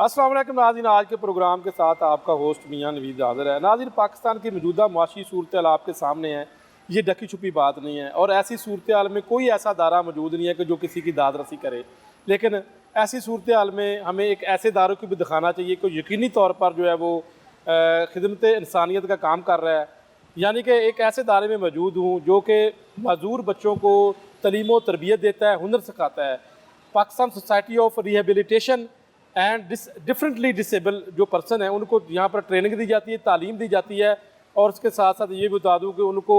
अस्सलाम वालेकुम नाज़रीन, आज के प्रोग्राम के साथ आपका होस्ट मियां नवीद हाज़िर है। नाज़रीन, पाकिस्तान की मौजूदा मुआशी सूरत हाल आपके सामने है। ये ढकी छुपी बात नहीं है और ऐसी सूरत हाल में कोई ऐसा दारा मौजूद नहीं है कि जो किसी की दाद रसी करे। लेकिन ऐसी सूरत हाल में हमें एक ऐसे दारों को भी दिखाना चाहिए कि यकीनी तौर पर जो है वो खिदमत इंसानियत का काम कर रहा है, यानी कि एक ऐसे दायरे में मौजूद हूँ जो कि माजूर बच्चों को तलीम व तरबियत देता है, हुनर सिखाता है। Pakistan society of rehabilitation and differently disable जो पर्सन है उनको यहाँ पर ट्रेनिंग दी जाती है, तालीम दी जाती है और उसके साथ साथ ये बता दूँ कि उनको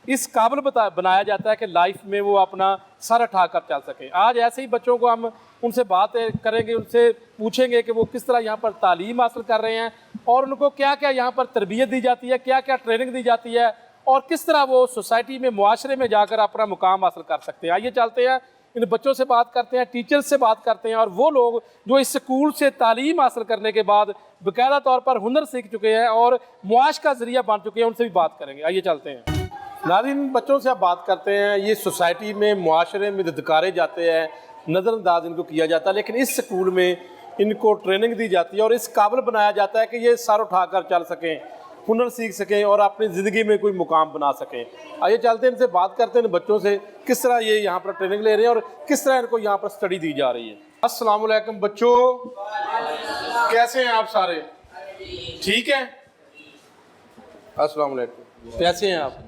इस काबिल बनाया जाता है कि लाइफ में वो अपना सर उठा कर चल सकें। आज ऐसे ही बच्चों को हम उनसे बात करेंगे, उनसे पूछेंगे कि वो किस तरह यहाँ पर तालीम हासिल कर रहे हैं और उनको क्या क्या यहाँ पर तरबियत दी जाती है, क्या क्या ट्रेनिंग दी जाती है और किस तरह वो सोसाइटी में, मुआशरे में जाकर अपना मुकाम हासिल कर सकते हैं। आइए चलते हैं, इन बच्चों से बात करते हैं, टीचर्स से बात करते हैं और वो लोग जो इस स्कूल से तालीम हासिल करने के बाद बाकायदा तौर पर हुनर सीख चुके हैं और मुआश का ज़रिया बन चुके हैं, उनसे भी बात करेंगे। आइए चलते हैं नाज़रीन, बच्चों से आप बात करते हैं। ये सोसाइटी में, मुआशरे में धुतकारे जाते हैं, नज़रअंदाज इनको किया जाता है, लेकिन इस स्कूल में इनको ट्रेनिंग दी जाती है और इस काबिल बनाया जाता है कि ये सर उठा कर चल सकें, हुनर सीख सकें और अपनी ज़िंदगी में कोई मुकाम बना सकें। आइए चलते हैं, इनसे बात करते हैं इन बच्चों से, किस तरह ये यहाँ पर ट्रेनिंग ले रहे हैं और किस तरह इनको यहाँ पर स्टडी दी जा रही है। अस्सलाम वालेकुम बच्चों, कैसे हैं आप सारे? ठीक है, अस्सलाम वालेकुम, कैसे हैं आप?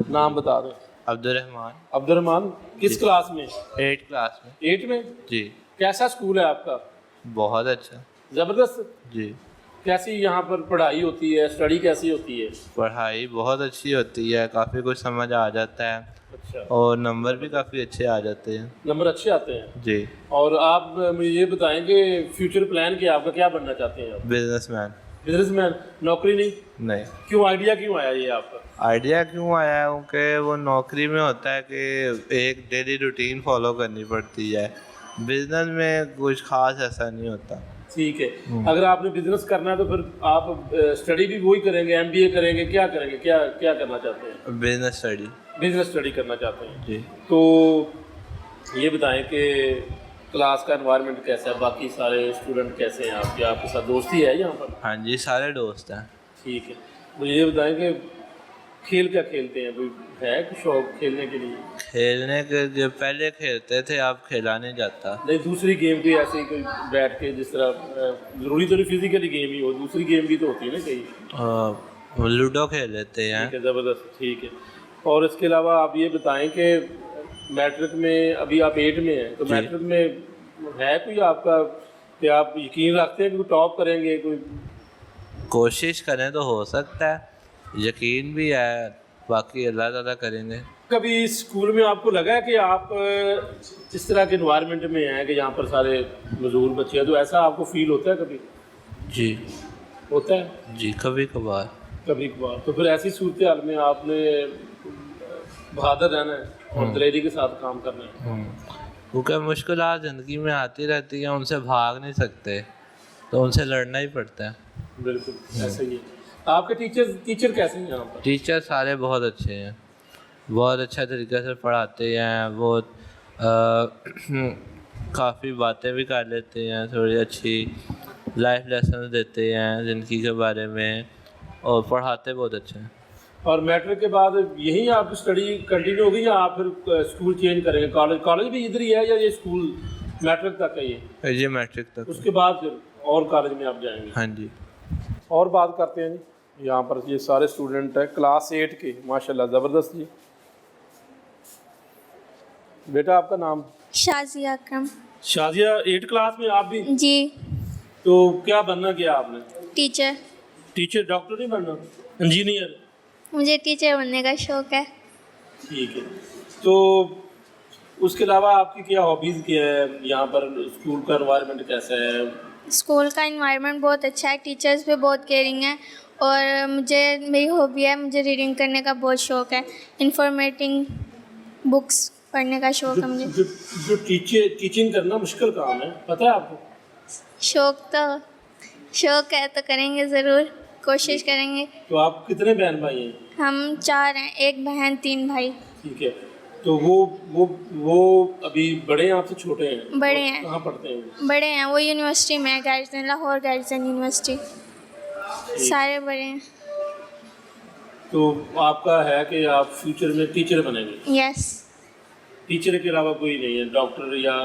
नाम बता दें। अब्दुर्रहमान। अब्दुर्रहमान, किस क्लास में? 8 क्लास में। 8 में जी। कैसा स्कूल है आपका? बहुत अच्छा। ज़बरदस्त जी। कैसी यहाँ पर पढ़ाई होती है, स्टडी कैसी होती है? पढ़ाई बहुत अच्छी होती है, काफ़ी कुछ समझ आ जाता है। अच्छा। और नंबर भी काफ़ी अच्छे आ जाते हैं। नंबर अच्छे आते हैं जी। और आप मुझे ये बताएं कि फ्यूचर प्लान क्या, आपका क्या बनना चाहते हैं आप? बिजनेसमैन। बिजनेसमैन, नौकरी नहीं? नहीं। क्यों, आइडिया क्यों आया ये आपका? आइडिया क्यों आया है क्योंकि वो नौकरी में होता है कि एक डेली रूटीन फॉलो करनी पड़ती है, बिजनेस में कुछ खास ऐसा नहीं होता। ठीक है, अगर आपने बिजनेस करना है तो फिर आप स्टडी भी वही करेंगे, एमबीए करेंगे, क्या करेंगे, क्या क्या करना चाहते हैं? Business study. बिजनेस स्टडी करना चाहते हैं जी। तो ये बताएं कि क्लास का एनवायरनमेंट कैसा है, बाकी सारे स्टूडेंट कैसे हैं आपके? आपके साथ दोस्ती है यहाँ पर? हाँ जी, सारे दोस्त हैं। ठीक है, मुझे ये बताएं कि खेल क्या खेलते हैं, कोई है कि शौक खेलने के लिए? खेलने के जो पहले खेलते थे, अब खेला नहीं जाता। नहीं, दूसरी गेम कोई ऐसी कोई बैठ के, जिस तरह ज़रूरी तो नहीं फिजिकली गेम ही हो, दूसरी गेम भी तो होती है ना कहीं? लूडो खेल लेते हैं। ठीक है, ज़बरदस्त। ठीक है, और इसके अलावा आप ये बताएं कि मैट्रिक में, अभी आप 8 में हैं, तो मैट्रिक में है कोई आपका कि आप यकीन रखते हैं कि टॉप करेंगे? कोई कोशिश करें तो हो सकता है, यकीन भी है, बाकी अल्लाह ताला करेंगे। कभी स्कूल में आपको लगा है कि आप जिस तरह के इन्वायरमेंट में हैं कि यहाँ पर सारे मजदूर बच्चे हैं, तो ऐसा आपको फील होता है कभी? जी होता है जी, कभी कभार। कभी कभार। तो फिर ऐसी सूरत हाल में आपने बहादुर रहना है और दिलेरी के साथ काम करना है। क्योंकि मुश्किलात ज़िंदगी में आती रहती हैं, उनसे भाग नहीं सकते, तो उनसे लड़ना ही पड़ता है। बिल्कुल ऐसा ही है। आपके टीचर कैसे हैं यहाँ पर? टीचर सारे बहुत अच्छे हैं, बहुत अच्छा तरीके से पढ़ाते हैं। वो काफ़ी बातें भी कर लेते हैं, थोड़ी अच्छी लाइफ लेसन देते हैं ज़िंदगी के बारे में, और पढ़ाते बहुत अच्छे हैं। और मैट्रिक के बाद यही आपकी स्टडी कंटिन्यू होगी या आप फिर स्कूल चेंज करेंगे? कॉलेज भी इधर ही है या ये स्कूल मैट्रिक तक है? ये मैट्रिक तक। उसके बाद फिर और कॉलेज में आप जाएंगे? हाँ जी। और बात करते हैं जी, यहाँ पर ये सारे स्टूडेंट हैं क्लास 8 के, माशाल्लाह ज़बरदस्त जी। बेटा आपका नाम? शाजिया अकरम। शाजिया, 8 क्लास में आप भी? जी। तो क्या बनना क्या आपने? टीचर। टीचर? डॉक्टर नहीं बनना? इंजीनियर? मुझे टीचर बनने का शौक़ है। ठीक है, तो उसके अलावा आपकी क्या हॉबीज़ क्या है? यहाँ पर स्कूल का एनवायरनमेंट कैसा है? स्कूल का एनवायरनमेंट बहुत अच्छा है, टीचर्स भी बहुत केयरिंग है और मेरी हॉबी है, मुझे रीडिंग करने का बहुत शौक़ है, इंफॉर्मेटिंग बुक्स पढ़ने का शौक़ है मुझे। जो टीचिंग करना मुश्किल काम है, पता है आपको? शौक़ है तो करेंगे ज़रूर, कोशिश करेंगे। तो आप कितने बहन भाई हैं? हम 4 हैं, 1 बहन 3 भाई। ठीक है, तो वो अभी बड़े हैं आपसे छोटे हैं? बड़े और हैं। कहाँ पढ़ते हैं? बड़े हैं, वो यूनिवर्सिटी में, गार्जियन, लाहौर गार्जियन यूनिवर्सिटी, सारे बड़े हैं। तो आपका है कि आप फ्यूचर में टीचर बनेंगे? यस। टीचर के अलावा कोई नहीं है? डॉक्टर या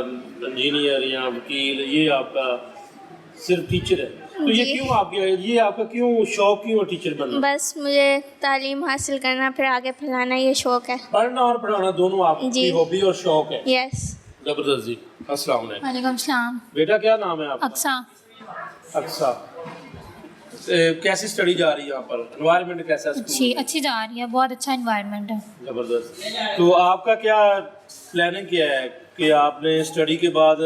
इंजीनियर या वकील, ये आपका सिर्फ टीचर है? तो ये जी। क्यों ये आपका क्यों शौक क्यों है टीचर बनना? बस मुझे तालीम हासिल करना, फिर आगे फैलाना, ये शौक़ है। पढ़ना और पढ़ाना दोनों आपकी जी। हॉबी और शौक है? यस। जबरदस्त जी। अस्सलाम वालेकुम। वालेकुम सलाम। बेटा क्या नाम है आपका? अक्सा। अक्सा। कैसी स्टडी जा रही है यहाँ पर? एनवायरनमेंट कैसा है स्कूल में? अच्छी जा रही है, बहुत अच्छा इन्वायरमेंट है। जबरदस्त। तो आपका क्या प्लानिंग क्या है कि आपने स्टडी के बाद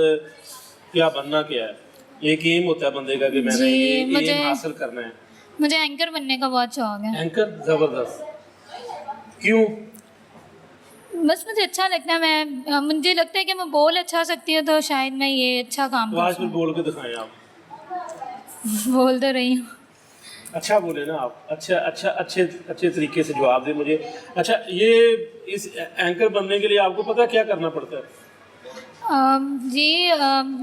क्या बनना क्या है? एक एम होता है बंदे का कि मैंने जी, ये मुझे- एम हासिल करना है। मुझे एंकर बनने का बहुत शौक है। एंकर? जबरदस्त। क्यों? बस मुझे अच्छा लगता है, मुझे लगता है कि मैं बोल अच्छा सकती हूँ, तो शायद मैं ये अच्छा काम तो आज कर फिर बोल के दिखाएं आप। सकूँ। बोल तो रही हूँ। अच्छा बोले ना आप, अच्छे तरीके से जवाब दें मुझे। अच्छा, ये इस एंकर बनने के लिए आपको पता है क्या करना पड़ता है? जी,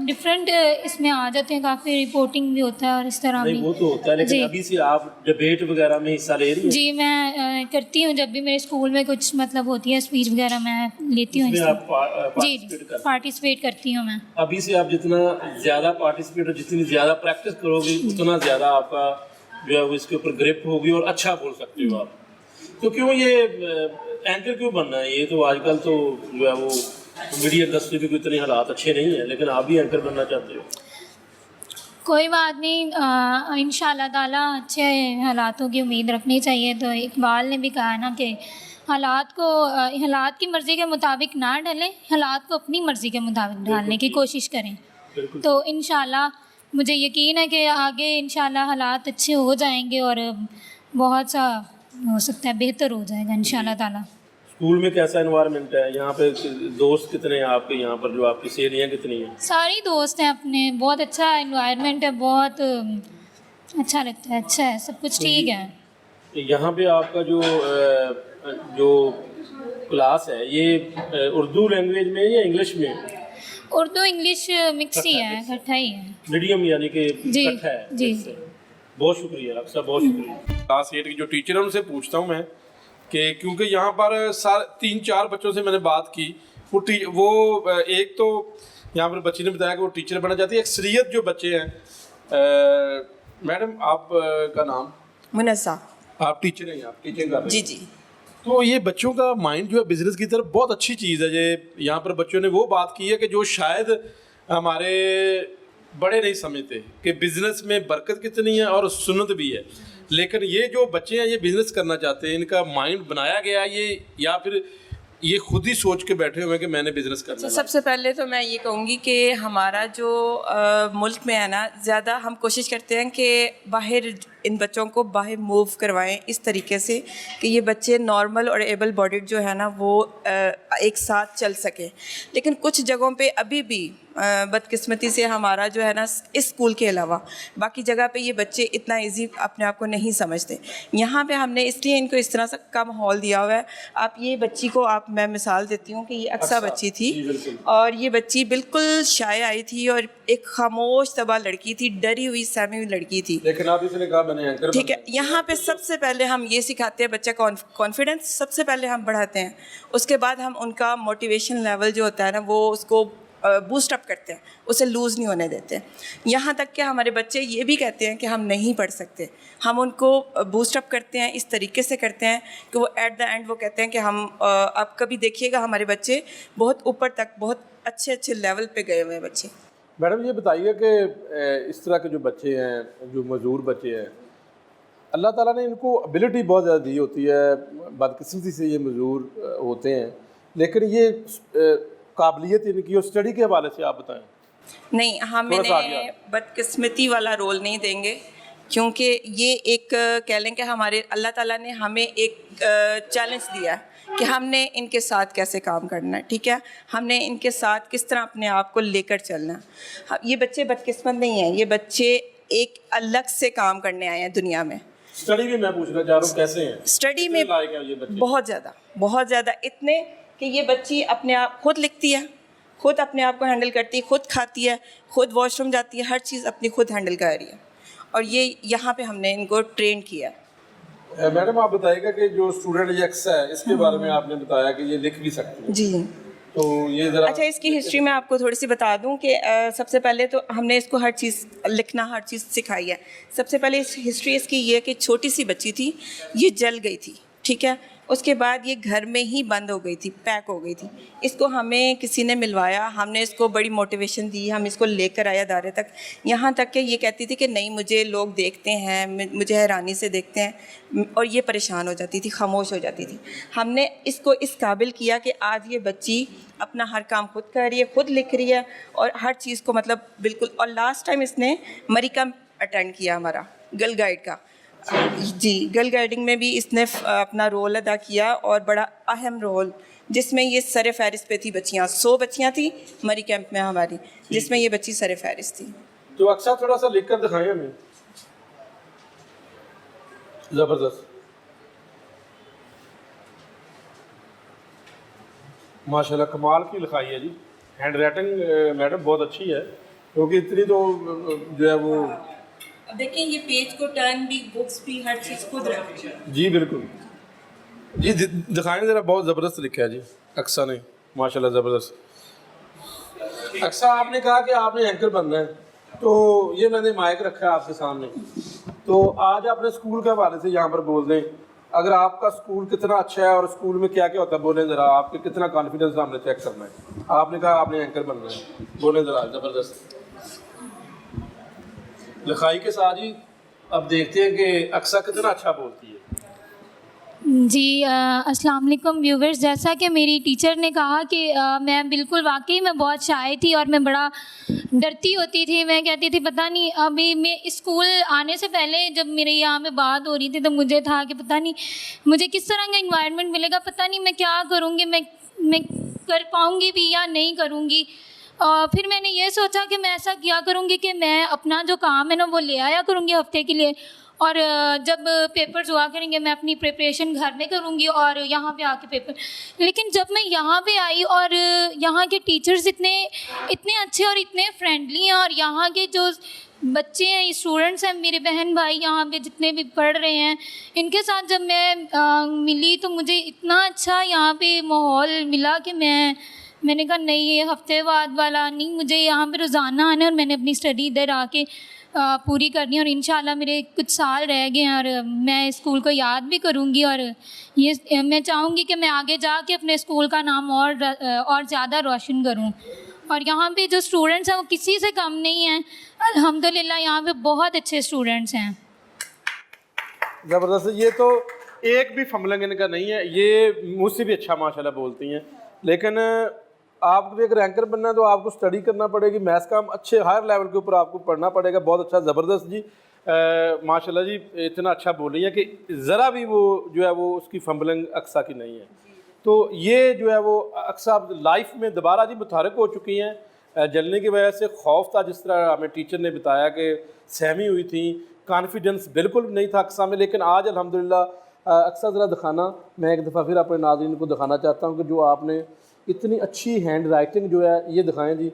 डिफरेंट इसमें आ जाते हैं, काफ़ी रिपोर्टिंग भी होता है और इस तरह नहीं भी। वो तो होता है, लेकिन जी। अभी से आप डिबेट वगैरह में हिस्सा ले रही हैं? जी, मैं करती हूँ, जब भी मेरे स्कूल में कुछ मतलब होती है स्पीच वगैरह, मैं लेती हूँ इसमें हिस्सा। आप जी, पार्टिसिपेट कर? पार्टिसिपेट करती हूँ मैं। अभी से आप जितना ज़्यादा पार्टिसिपेट और जितनी ज़्यादा प्रैक्टिस करोगे उतना ज़्यादा आपका जो है वो इसके ऊपर ग्रिप होगी और अच्छा बोल सकते हो आप। तो क्यों ये एंकर क्यों बनना है? ये तो आजकल तो जो है वो मीडिया इंडस्ट्री के इतने हालात अच्छे नहीं हैं, लेकिन आप भी एंकर बनना चाहते हो। कोई बात नहीं, इंशाल्लाह ताला अच्छे हालातों की उम्मीद रखनी चाहिए। तो इकबाल ने भी कहा ना कि हालात की मर्ज़ी के मुताबिक ना ढलें, हालात को अपनी मर्ज़ी के मुताबिक ढालने की कोशिश करें। बिल्कुल। तो इंशाल्लाह मुझे यकीन है कि आगे इंशाल्लाह हालात अच्छे हो जाएंगे और बहुत सा हो सकता है बेहतर हो जाएगा इंशाल्लाह ताला। स्कूल में कैसा एनवायरनमेंट है? यहाँ पे दोस्त कितने हैं आपके? यहाँ पर जो आपकी सहेलियाँ कितनी हैं? सारी दोस्त हैं अपने, बहुत अच्छा इन्वायरमेंट है, बहुत अच्छा लगता है, अच्छा है, सब कुछ ठीक है। यहाँ पे आपका जो क्लास है ये उर्दू लैंग्वेज में या इंग्लिश में? उर्दू इंग्लिश मिक्स ही है, इकट्ठा ही है। मीडियम यानी कि जी, इकट्ठा है? जी। बहुत शुक्रिया अक्सर, बहुत शुक्रिया। क्लास 8 की जो टीचर है उनसे पूछता हूँ मैं कि क्योंकि यहाँ पर 3-4 बच्चों से मैंने बात की, वो एक तो यहाँ पर बच्ची ने बताया कि वो टीचर बनना चाहती है। अक्सरियत जो बच्चे हैं, मैडम आप का नाम? मुनस्सा। आप टीचर हैं, आप टीचिंग कर रहे हैं? जी जी। तो ये बच्चों का माइंड जो है बिजनेस की तरफ बहुत अच्छी चीज़ है। ये यहाँ पर बच्चों ने वो बात की है कि जो शायद हमारे बड़े नहीं समझते कि बिजनेस में बरकत कितनी है और सुन्नत भी है, लेकिन ये जो बच्चे हैं ये बिजनेस करना चाहते हैं, इनका माइंड बनाया गया ये या फिर ये खुद ही सोच के बैठे हुए हैं कि मैंने बिजनेस करना है? सबसे पहले तो मैं ये कहूँगी कि हमारा जो मुल्क में है ना, ज़्यादा हम कोशिश करते हैं कि बाहर इन बच्चों को बाहर मूव करवाएं इस तरीके से कि ये बच्चे नॉर्मल और एबल बॉडीड जो है ना वो एक साथ चल सकें। लेकिन कुछ जगहों पे अभी भी बदकिस्मती से हमारा जो है ना, इस स्कूल के अलावा बाकी जगह पे ये बच्चे इतना इजी अपने आप को नहीं समझते। यहाँ पे हमने इसलिए इनको इस तरह से का माहौल दिया हुआ है। आप ये बच्ची को मैं मिसाल देती हूँ कि ये अक्सा बच्ची थी और ये बच्ची बिल्कुल शाय आई थी और एक खामोश तबा लड़की थी, डरी हुई सहमी हुई लड़की थी। लेकिन आप इसने कहा मैंने एंकर, ठीक है, यहाँ पे सबसे पहले हम ये सिखाते हैं बच्चा कॉन्फिडेंस सबसे पहले हम बढ़ाते हैं, उसके बाद हम उनका मोटिवेशन लेवल जो होता है ना वो उसको बूस्ट अप करते हैं, उसे लूज़ नहीं होने देते। यहाँ तक कि हमारे बच्चे ये भी कहते हैं कि हम नहीं पढ़ सकते, हम उनको बूस्ट अप करते हैं, इस तरीके से करते हैं कि वो एट द एंड वो कहते हैं कि हम आप कभी देखिएगा हमारे बच्चे बहुत ऊपर तक बहुत अच्छे लेवल पे गए हुए हैं बच्चे। मैडम ये बताइए कि इस तरह के जो बच्चे हैं, जो मजदूर बच्चे हैं, अल्लाह ताला ने इनको एबिलिटी बहुत ज़्यादा दी होती है, बदकिस्मती से ये मजदूर होते हैं, लेकिन ये काबिलियत इनकी और स्टडी के हवाले से आप बताएं। नहीं, हम इन्हें बदकिस्मती वाला रोल नहीं देंगे, क्योंकि ये एक कह लें कि हमारे अल्लाह ताला ने हमें एक चैलेंज दिया है कि हमने इनके साथ कैसे काम करना है। ठीक है, हमने इनके साथ किस तरह अपने आप को लेकर चलना है। ये बच्चे बदकिस्मत नहीं हैं, ये बच्चे एक अलग से काम करने आए हैं दुनिया में। स्टडी भी मैं पूछना चाह रहा हूँ कैसे हैं? स्टडी में लायक हैं ये बच्चे? बहुत ज़्यादा इतने कि ये बच्ची अपने आप खुद लिखती है, खुद अपने आप को हैंडल करती है, खुद खाती है, खुद वॉशरूम जाती है, हर चीज़ अपनी खुद हैंडल कर रही है। और ये यहाँ पे हमने इनको ट्रेन किया। मैडम आप बताइएगा कि जो स्टूडेंट ये अक्सा है इसके बारे में आपने बताया कि ये लिख भी सकती है, जी। तो ये ज़रा अच्छा, इसकी हिस्ट्री मैं आपको थोड़ी सी बता दूं कि सबसे पहले तो हमने इसको हर चीज़ लिखना, हर चीज़ सिखाई है। सबसे पहले इस हिस्ट्री इसकी ये है कि छोटी सी बच्ची थी, ये जल गई थी, ठीक है। उसके बाद ये घर में ही बंद हो गई थी, पैक हो गई थी। इसको हमें किसी ने मिलवाया, हमने इसको बड़ी मोटिवेशन दी, हम इसको लेकर आए अदारे तक, यहाँ तक कि ये कहती थी कि नहीं मुझे लोग देखते हैं, मुझे हैरानी से देखते हैं, और ये परेशान हो जाती थी, खामोश हो जाती थी। हमने इसको इस काबिल किया कि आज ये बच्ची अपना हर काम खुद कर रही है, खुद लिख रही है, और हर चीज़ को मतलब बिल्कुल। और लास्ट टाइम इसने मरी कैंप अटेंड किया हमारा गर्ल गाइड का, जी। गर्ल गाइडिंग में भी इसने अपना रोल अदा किया, और बड़ा अहम रोल, जिसमें ये सर फहरिस्त पे थी। बच्चियाँ 100 बच्चियाँ थी मरी कैंप में हमारी, जिसमें ये बच्ची सर फहरिस्त थी। तो अक्सर थोड़ा सा लिख कर दिखाएं हमें। ज़बरदस्त, माशाल्लाह कमाल की लिखाई है जी। हैंड राइटिंग मैडम बहुत अच्छी है, क्योंकि इतनी तो जो है वो अब देखिए ये पेज को टर्न भी, बुक्स भी, हर चीज़ खुद रखी है। जी बिल्कुल जी, दिखाएं ज़रा। बहुत ज़बरदस्त लिखा है जी अक्सा ने, माशाल्लाह ज़बरदस्त। अक्सा आपने कहा कि आपने एंकर बनना है, तो ये मैंने माइक रखा है आपके सामने, तो आज अपने स्कूल के हवाले से यहाँ पर बोल दें, अगर आपका स्कूल कितना अच्छा है और स्कूल में क्या क्या होता है, बोलें ज़रा। आपके कितना कॉन्फिडेंस हमने चेक करना है। आपने कहा आपने एंकर बनना है, बोलें ज़रा। ज़बरदस्त लिखाई के साथ ही अब देखते हैं कि अक्सा कितना अच्छा बोलती है। जी, अस्सलाम वालेकुम व्यूवर्स। जैसा कि मेरी टीचर ने कहा कि मैं बिल्कुल वाकई में बहुत शाय थी और मैं बड़ा डरती होती थी। मैं कहती थी पता नहीं, अभी मैं स्कूल आने से पहले जब मेरे यहाँ में बात हो रही थी तो मुझे था कि पता नहीं मुझे किस तरह का इन्वायरमेंट मिलेगा, पता नहीं मैं क्या करूँगी, मैं कर पाऊँगी भी या नहीं करूँगी। फिर मैंने ये सोचा कि मैं ऐसा किया करूँगी कि मैं अपना जो काम है ना वो ले आया करूँगी हफ्ते के लिए, और जब पेपर्स हुआ करेंगे मैं अपनी प्रिपरेशन घर में करूँगी और यहाँ पे आके पेपर। लेकिन जब मैं यहाँ पे आई और यहाँ के टीचर्स इतने अच्छे और इतने फ्रेंडली हैं, और यहाँ के जो बच्चे हैं, स्टूडेंट्स हैं, मेरे बहन भाई यहाँ पे जितने भी पढ़ रहे हैं, इनके साथ जब मैं मिली तो मुझे इतना अच्छा यहाँ पे माहौल मिला कि मैंने कहा नहीं, ये हफ्ते बाद वाला नहीं, मुझे यहाँ पे रोज़ाना आना है और मैंने अपनी स्टडी इधर आके पूरी करनी है। और इंशाल्लाह मेरे कुछ साल रह गए हैं और मैं स्कूल को याद भी करूँगी, और ये मैं चाहूँगी कि मैं आगे जाके अपने स्कूल का नाम और ज़्यादा रोशन करूँ। और यहाँ पे जो स्टूडेंट्स हैं वो किसी से कम नहीं हैं, अल्हम्दुलिल्लाह यहाँ पे बहुत अच्छे स्टूडेंट्स हैं। ज़बरदस्त। ये तो एक भी फमलंग इनका नहीं है, ये मुझसे भी अच्छा माशाल्लाह बोलती हैं। लेकिन आपको भी अगर एंकर बनना है तो आपको स्टडी करना पड़ेगी, मैथ्स का अच्छे हायर लेवल के ऊपर आपको पढ़ना पड़ेगा। बहुत अच्छा, ज़बरदस्त जी, माशाल्लाह जी, इतना अच्छा बोल रही है कि ज़रा भी वो जो है वो उसकी फंबलिंग अक्सा की नहीं है। तो ये जो है वो अक्सा लाइफ में दोबारा जी मुतहरक हो चुकी हैं। जलने की वजह से खौफ था, जिस तरह हमें टीचर ने बताया कि सहमी हुई थी, कॉन्फिडेंस बिल्कुल नहीं था अक्सा में। लेकिन आज अल्हम्दुलिल्लाह अक्सा ज़रा दिखाना, मैं एक दफ़ा फिर अपने नाज़रीन को दिखाना चाहता हूँ कि जो आपने इतनी अच्छी हैंड राइटिंग जो है, ये दिखाएं जी,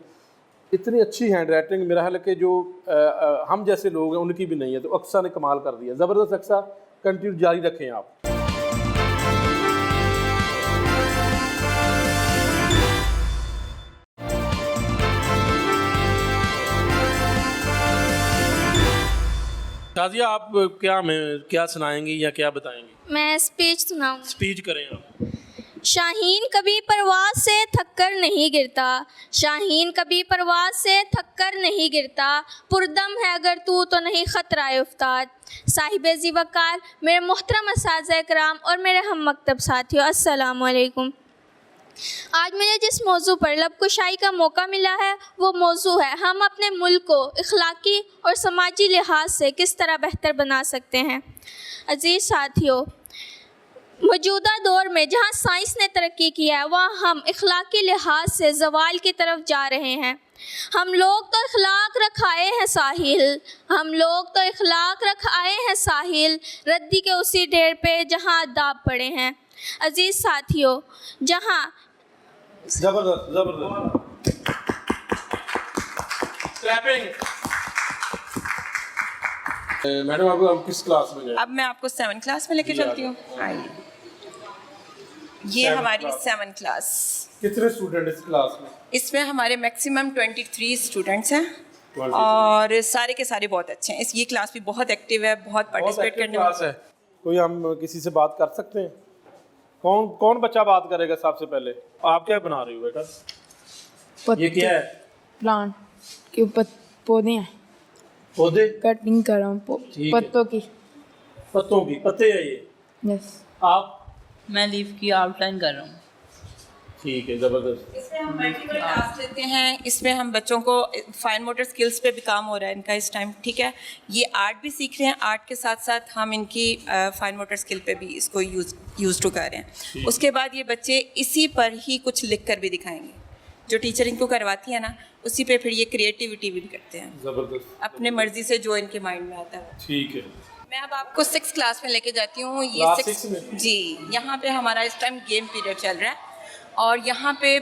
इतनी अच्छी हैंड राइटिंग मेरा ख्याल है कि जो हम जैसे लोग हैं उनकी भी नहीं है। तो अक्सा ने कमाल कर दिया, ज़बरदस्त। अक्सा कंटिन्यू जारी रखें आप। शाजिया, आप क्या सुनाएंगी या क्या बताएंगी? मैं स्पीच सुनाऊँगी। स्पीच करें आप। शाहीन कभी परवाज़ से थक कर नहीं गिरता, शाहीन कभी परवाज़ से थक कर नहीं गिरता, पुरदम है अगर तू तो नहीं ख़तरा उफ्ताद। साहिब ज़ी वक़ार, मेरे मोहतरम असातिज़ा इकराम और मेरे हम मकतब साथियों, अस्सलामु अलैकुम। आज मुझे जिस मौजू पर लब कुशाई का मौका मिला है वो मौजू है हम अपने मुल्क को इखलाकी और समाजी लिहाज से किस तरह बेहतर बना सकते हैं। अज़ीज़ साथियों, मौजूदा दौर में जहाँ साइंस ने तरक्की किया है वहाँ हम इखलाकी लिहाज से ज़वाल की तरफ जा रहे हैं। हम लोग तो इखलाक रख आए हैं साहिल, हम लोग तो इखलाक रख आए हैं साहिल, रद्दी के उसी ढेर पे जहाँ अदाब पड़े हैं। अज़ीज़ साथियों, जहाँ जबरदस्त जबरदस्त क्लैपिंग। मैडम आप किस क्लास में हैं? अब मैं आपको 7th क्लास में लेके जी, चलती हूँ। आइए, ये 7th हमारी क्लास। 7th class. कितने स्टूडेंट इस क्लास में? इसमें हमारे मैक्सिमम 23 स्टूडेंट्स हैं 23। और सारे के सारे बहुत अच्छे हैं। इस ये क्लास भी बहुत एक्टिव है, बहुत बहुत पार्टिसिपेट एक्टिव करने क्लास है। कोई हम किसी से बात कर सकते हैं? कौन कौन बच्चा बात करेगा सबसे पहले? आप क्या बना रही हो बेटा? ये क्या है? प्लांट के ऊपर पौधे हैं, पौधे? कटिंग कर रहा हूँ ठीक है। पत्तों की। पत्तों की पत्ते है ये? यस। आप? मैं लीफ की आउटलाइन कर रहा हूँ। ठीक है, जबरदस्त। इसमें हम मल्टीपल टास्क लेते हैं। इसमें हम बच्चों को फाइन मोटर स्किल्स पे भी काम हो रहा है इनका इस टाइम, ठीक है। ये आर्ट भी सीख रहे हैं, आर्ट के साथ साथ हम इनकी फाइन मोटर स्किल पे भी इसको यूज़ टू कर रहे हैं। उसके बाद ये बच्चे इसी पर ही कुछ लिख कर भी दिखाएंगे, जो टीचर इनको करवाती है ना, उसी पे फिर ये क्रिएटिविटी भी करते हैं जबरदस्त। अपने मर्जी से जो इनके माइंड में आता है। ठीक है। मैं अब आपको 6th क्लास में लेके जाती हूँ। ये क्लास 6 6 में? जी, यहाँ पे हमारा इस टाइम गेम पीरियड चल रहा है और यहाँ पे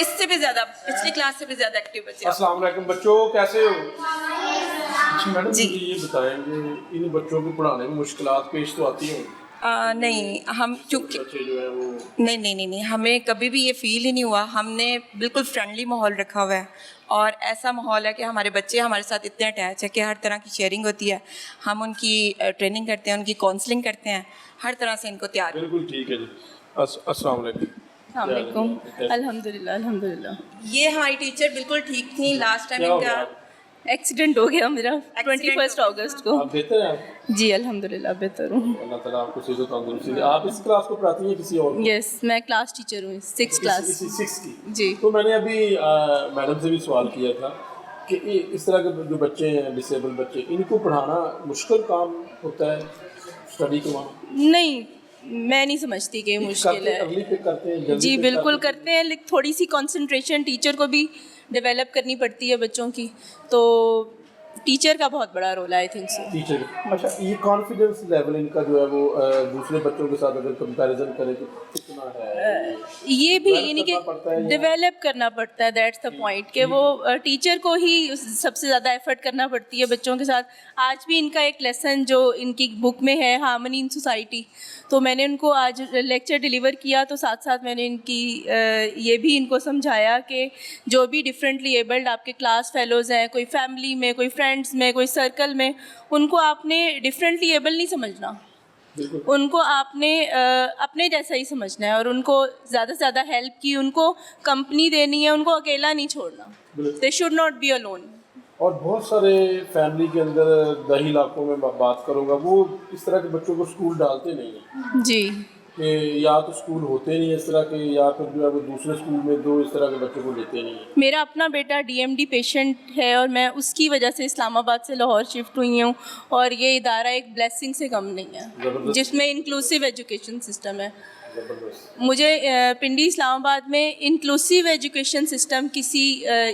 इससे भी ज़्यादा, पिछली क्लास से भी ज़्यादा एक्टिव बच्चे। अस्सलाम वालेकुम बच्चों, कैसे हो? अच्छा मैडम, जी। मुझे ये बताएंगे इन बच्चों को पढ़ाने में मुश्किलात पेश तो आती हैं? नहीं, हम क्योंकि बच्चे जो है वो नहीं, हमें कभी भी ये फील ही नहीं हुआ। हमने बिल्कुल फ्रेंडली माहौल रखा हुआ है और ऐसा माहौल है कि हमारे बच्चे हमारे साथ इतने अटैच है कि हर तरह की शेयरिंग होती है। हम उनकी ट्रेनिंग करते हैं, उनकी काउंसलिंग करते हैं, हर तरह से इनको तैयार। बिल्कुल ठीक है जी। अस्सलाम वालेकुम। अलैक्म। अल्हम्दुलिल्लाह अल्हम्दुलिल्लाह। ये हमारी टीचर बिल्कुल ठीक थी। लास्ट टाइम क्या हो इनका गया? एक्सीडेंट हो गया मेरा Accident 21 अगस्त को। आप बेहतर हैं? जी अल्हम्दुलिल्लाह बेहतर हूँ। अल्लाह ताला आपको सेहत और तंदुरुस्ती दे। आप इस क्लास को पढ़ाती हैं किसी और को? यस, मैं क्लास टीचर हूँ 6th क्लास। इसी 6 की? जी। तो मैंने अभी मैडम से भी सवाल किया था कि इस तरह के जो बच्चे हैं, डिसेबल बच्चे, इनको पढ़ाना मुश्किल काम होता है स्टडी के वहाँ? नहीं, मैं नहीं समझती कि ये मुश्किल है। अर्ली पिक करते हैं, जल्दी जी pick बिल्कुल करते करते हैं, लेकिन थोड़ी सी कंसंट्रेशन टीचर को भी डेवलप करनी पड़ती है बच्चों की, तो टीचर का बहुत बड़ा रोल है आई थिंक सो। टीचर। अच्छा, ये कॉन्फिडेंस लेवल इनका जो है वो दूसरे बच्चों के साथ अगर कंपैरिजन करें तो कितना है? ये भी Develop यानी कि करना पड़ता है या- डेवलप करना पड़ता है, दैट्स द पॉइंट कि वो टीचर को ही सबसे ज़्यादा एफर्ट करना पड़ती है बच्चों के साथ। आज भी इनका एक लेसन जो इनकी बुक में है, हार्मनी इन सोसाइटी, तो मैंने उनको आज लेक्चर डिलीवर किया, तो साथ साथ मैंने इनकी ये भी इनको समझाया कि जो भी डिफरेंटली एबल्ड आपके क्लास फेलोज़ हैं, कोई फैमिली में, कोई फ्रेंड्स में, कोई सर्कल में, उनको आपने डिफरेंटली एबल नहीं समझना, उनको आपने अपने जैसा ही समझना है और उनको ज़्यादा से ज़्यादा हेल्प की, उनको कंपनी देनी है, उनको अकेला नहीं छोड़ना। They should not be alone. और बहुत सारे फैमिली के अंदर दही इलाकों में बात करूँगा, वो इस तरह के बच्चों को स्कूल डालते नहीं हैं जी कि या तो स्कूल होते नहीं इस तरह के, या फिर जो है वो दूसरे स्कूल में दो इस तरह के बच्चों को लेते नहीं हैं। मेरा अपना बेटा DMD पेशेंट है और मैं उसकी वजह से इस्लामाबाद से लाहौर शिफ्ट हुई हूँ, और ये इदारा एक ब्लेसिंग से कम नहीं है, ज़बरदस्त। जिसमें इंक्लूसिव एजुकेशन सिस्टम है। ज़बरदस्त। मुझे पिंडी इस्लामाबाद में इंक्लूसिव एजुकेशन सिस्टम किसी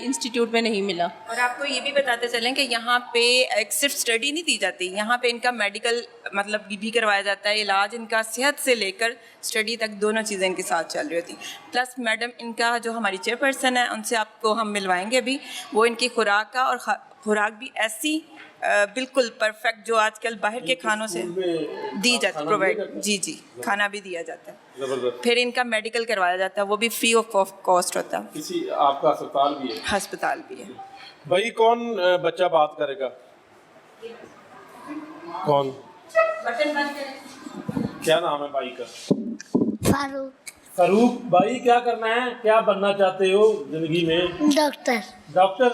इंस्टीट्यूट में नहीं मिला। और आपको ये भी बताते चलें कि यहाँ पे एक सिर्फ स्टडी नहीं दी जाती, यहाँ पे इनका मेडिकल मतलब भी करवाया जाता है, इलाज इनका सेहत से लेकर स्टडी तक दोनों चीज़ें इनके साथ चल रही होती। प्लस मैडम इनका जो हमारी चेयरपर्सन है, उनसे आपको हम मिलवाएंगे अभी, वो इनकी खुराक का और खुराक भी ऐसी बिल्कुल परफेक्ट जो आजकल बाहर के खानों से दी जाती, प्रोवाइड। जी खाना भी दिया जाता है। ज़बरदस्त। फिर इनका मेडिकल करवाया जाता है, वो भी फ्री ऑफ कॉस्ट होता है। किसी आपका अस्पताल भी है? अस्पताल भी है। भाई कौन बच्चा बात करेगा? कौन? बटन बंद करें। क्या नाम है भाई का? फारूक। फरूक भाई, क्या करना है, क्या बनना चाहते हो जिंदगी में? Doctor. Doctor.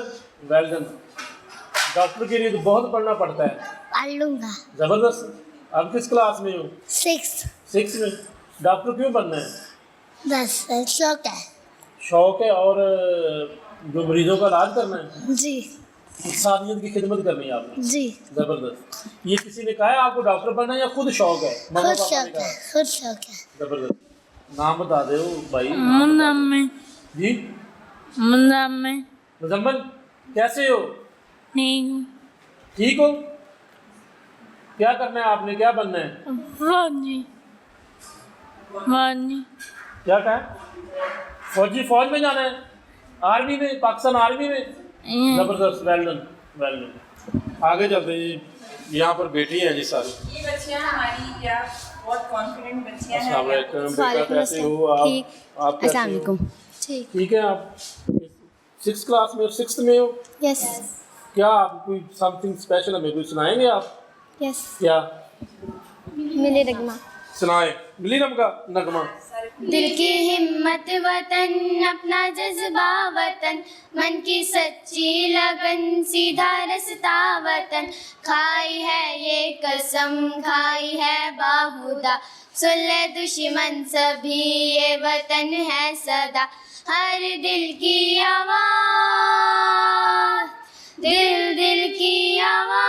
Well done. Doctor के लिए तो बहुत पढ़ना पड़ता है। पढ़ लूँगा। जबरदस्त। अब किस क्लास में हो? 6। 6 में। डॉक्टर क्यों बनना है? 10 शौक है। शौक है। और जो मरीजों का इलाज करना है, जी इंसानियत की खिदमत करनी है आपने। जी। जबरदस्त। ये किसी ने कहा है आपको डॉक्टर बनना है या खुद शौक है? खुद पापा ने शौक कहा? है, खुद शौक है। जबरदस्त। नाम बता दो भाई। मुजम्मिल। जी मुजम्मिल। मुजम्मिल, कैसे हो? ठीक हूँ। ठीक हो? क्या करना है आपने, क्या बनना है? फौजी। फौजी। क्या कहा? फौज में जाना है, आर्मी में, पाकिस्तान आर्मी में। जबरदस्त, वेल डन, वेल डन। आगे चलते हैं जी, यहाँ पर बेटी हैं जी सारी। ये बच्चियाँ हमारी या बहुत कॉन्फिडेंट बच्चियाँ हैं। अस्सलाम वालेकुम, बेटा कैसे हो आप कैसे हो? ठीक। ठीक है, आप 6th क्लास में, 6th में हो? यस क्या आप कोई समथिंग स्पेशल हमें कुछ सुनाएंगे आप? यस। क्या मिले नगमा। सुनाए मिली नमका नगमा। दिल की हिम्मत वतन, अपना जज्बा वतन, मन की सच्ची लगन, सीधा रास्ता वतन। खाई है ये कसम, खाई है बाहुदा, सुन ले दुश्मन सभी, ये वतन है सदा। हर दिल की आवाज़, दिल दिल की आवाज़,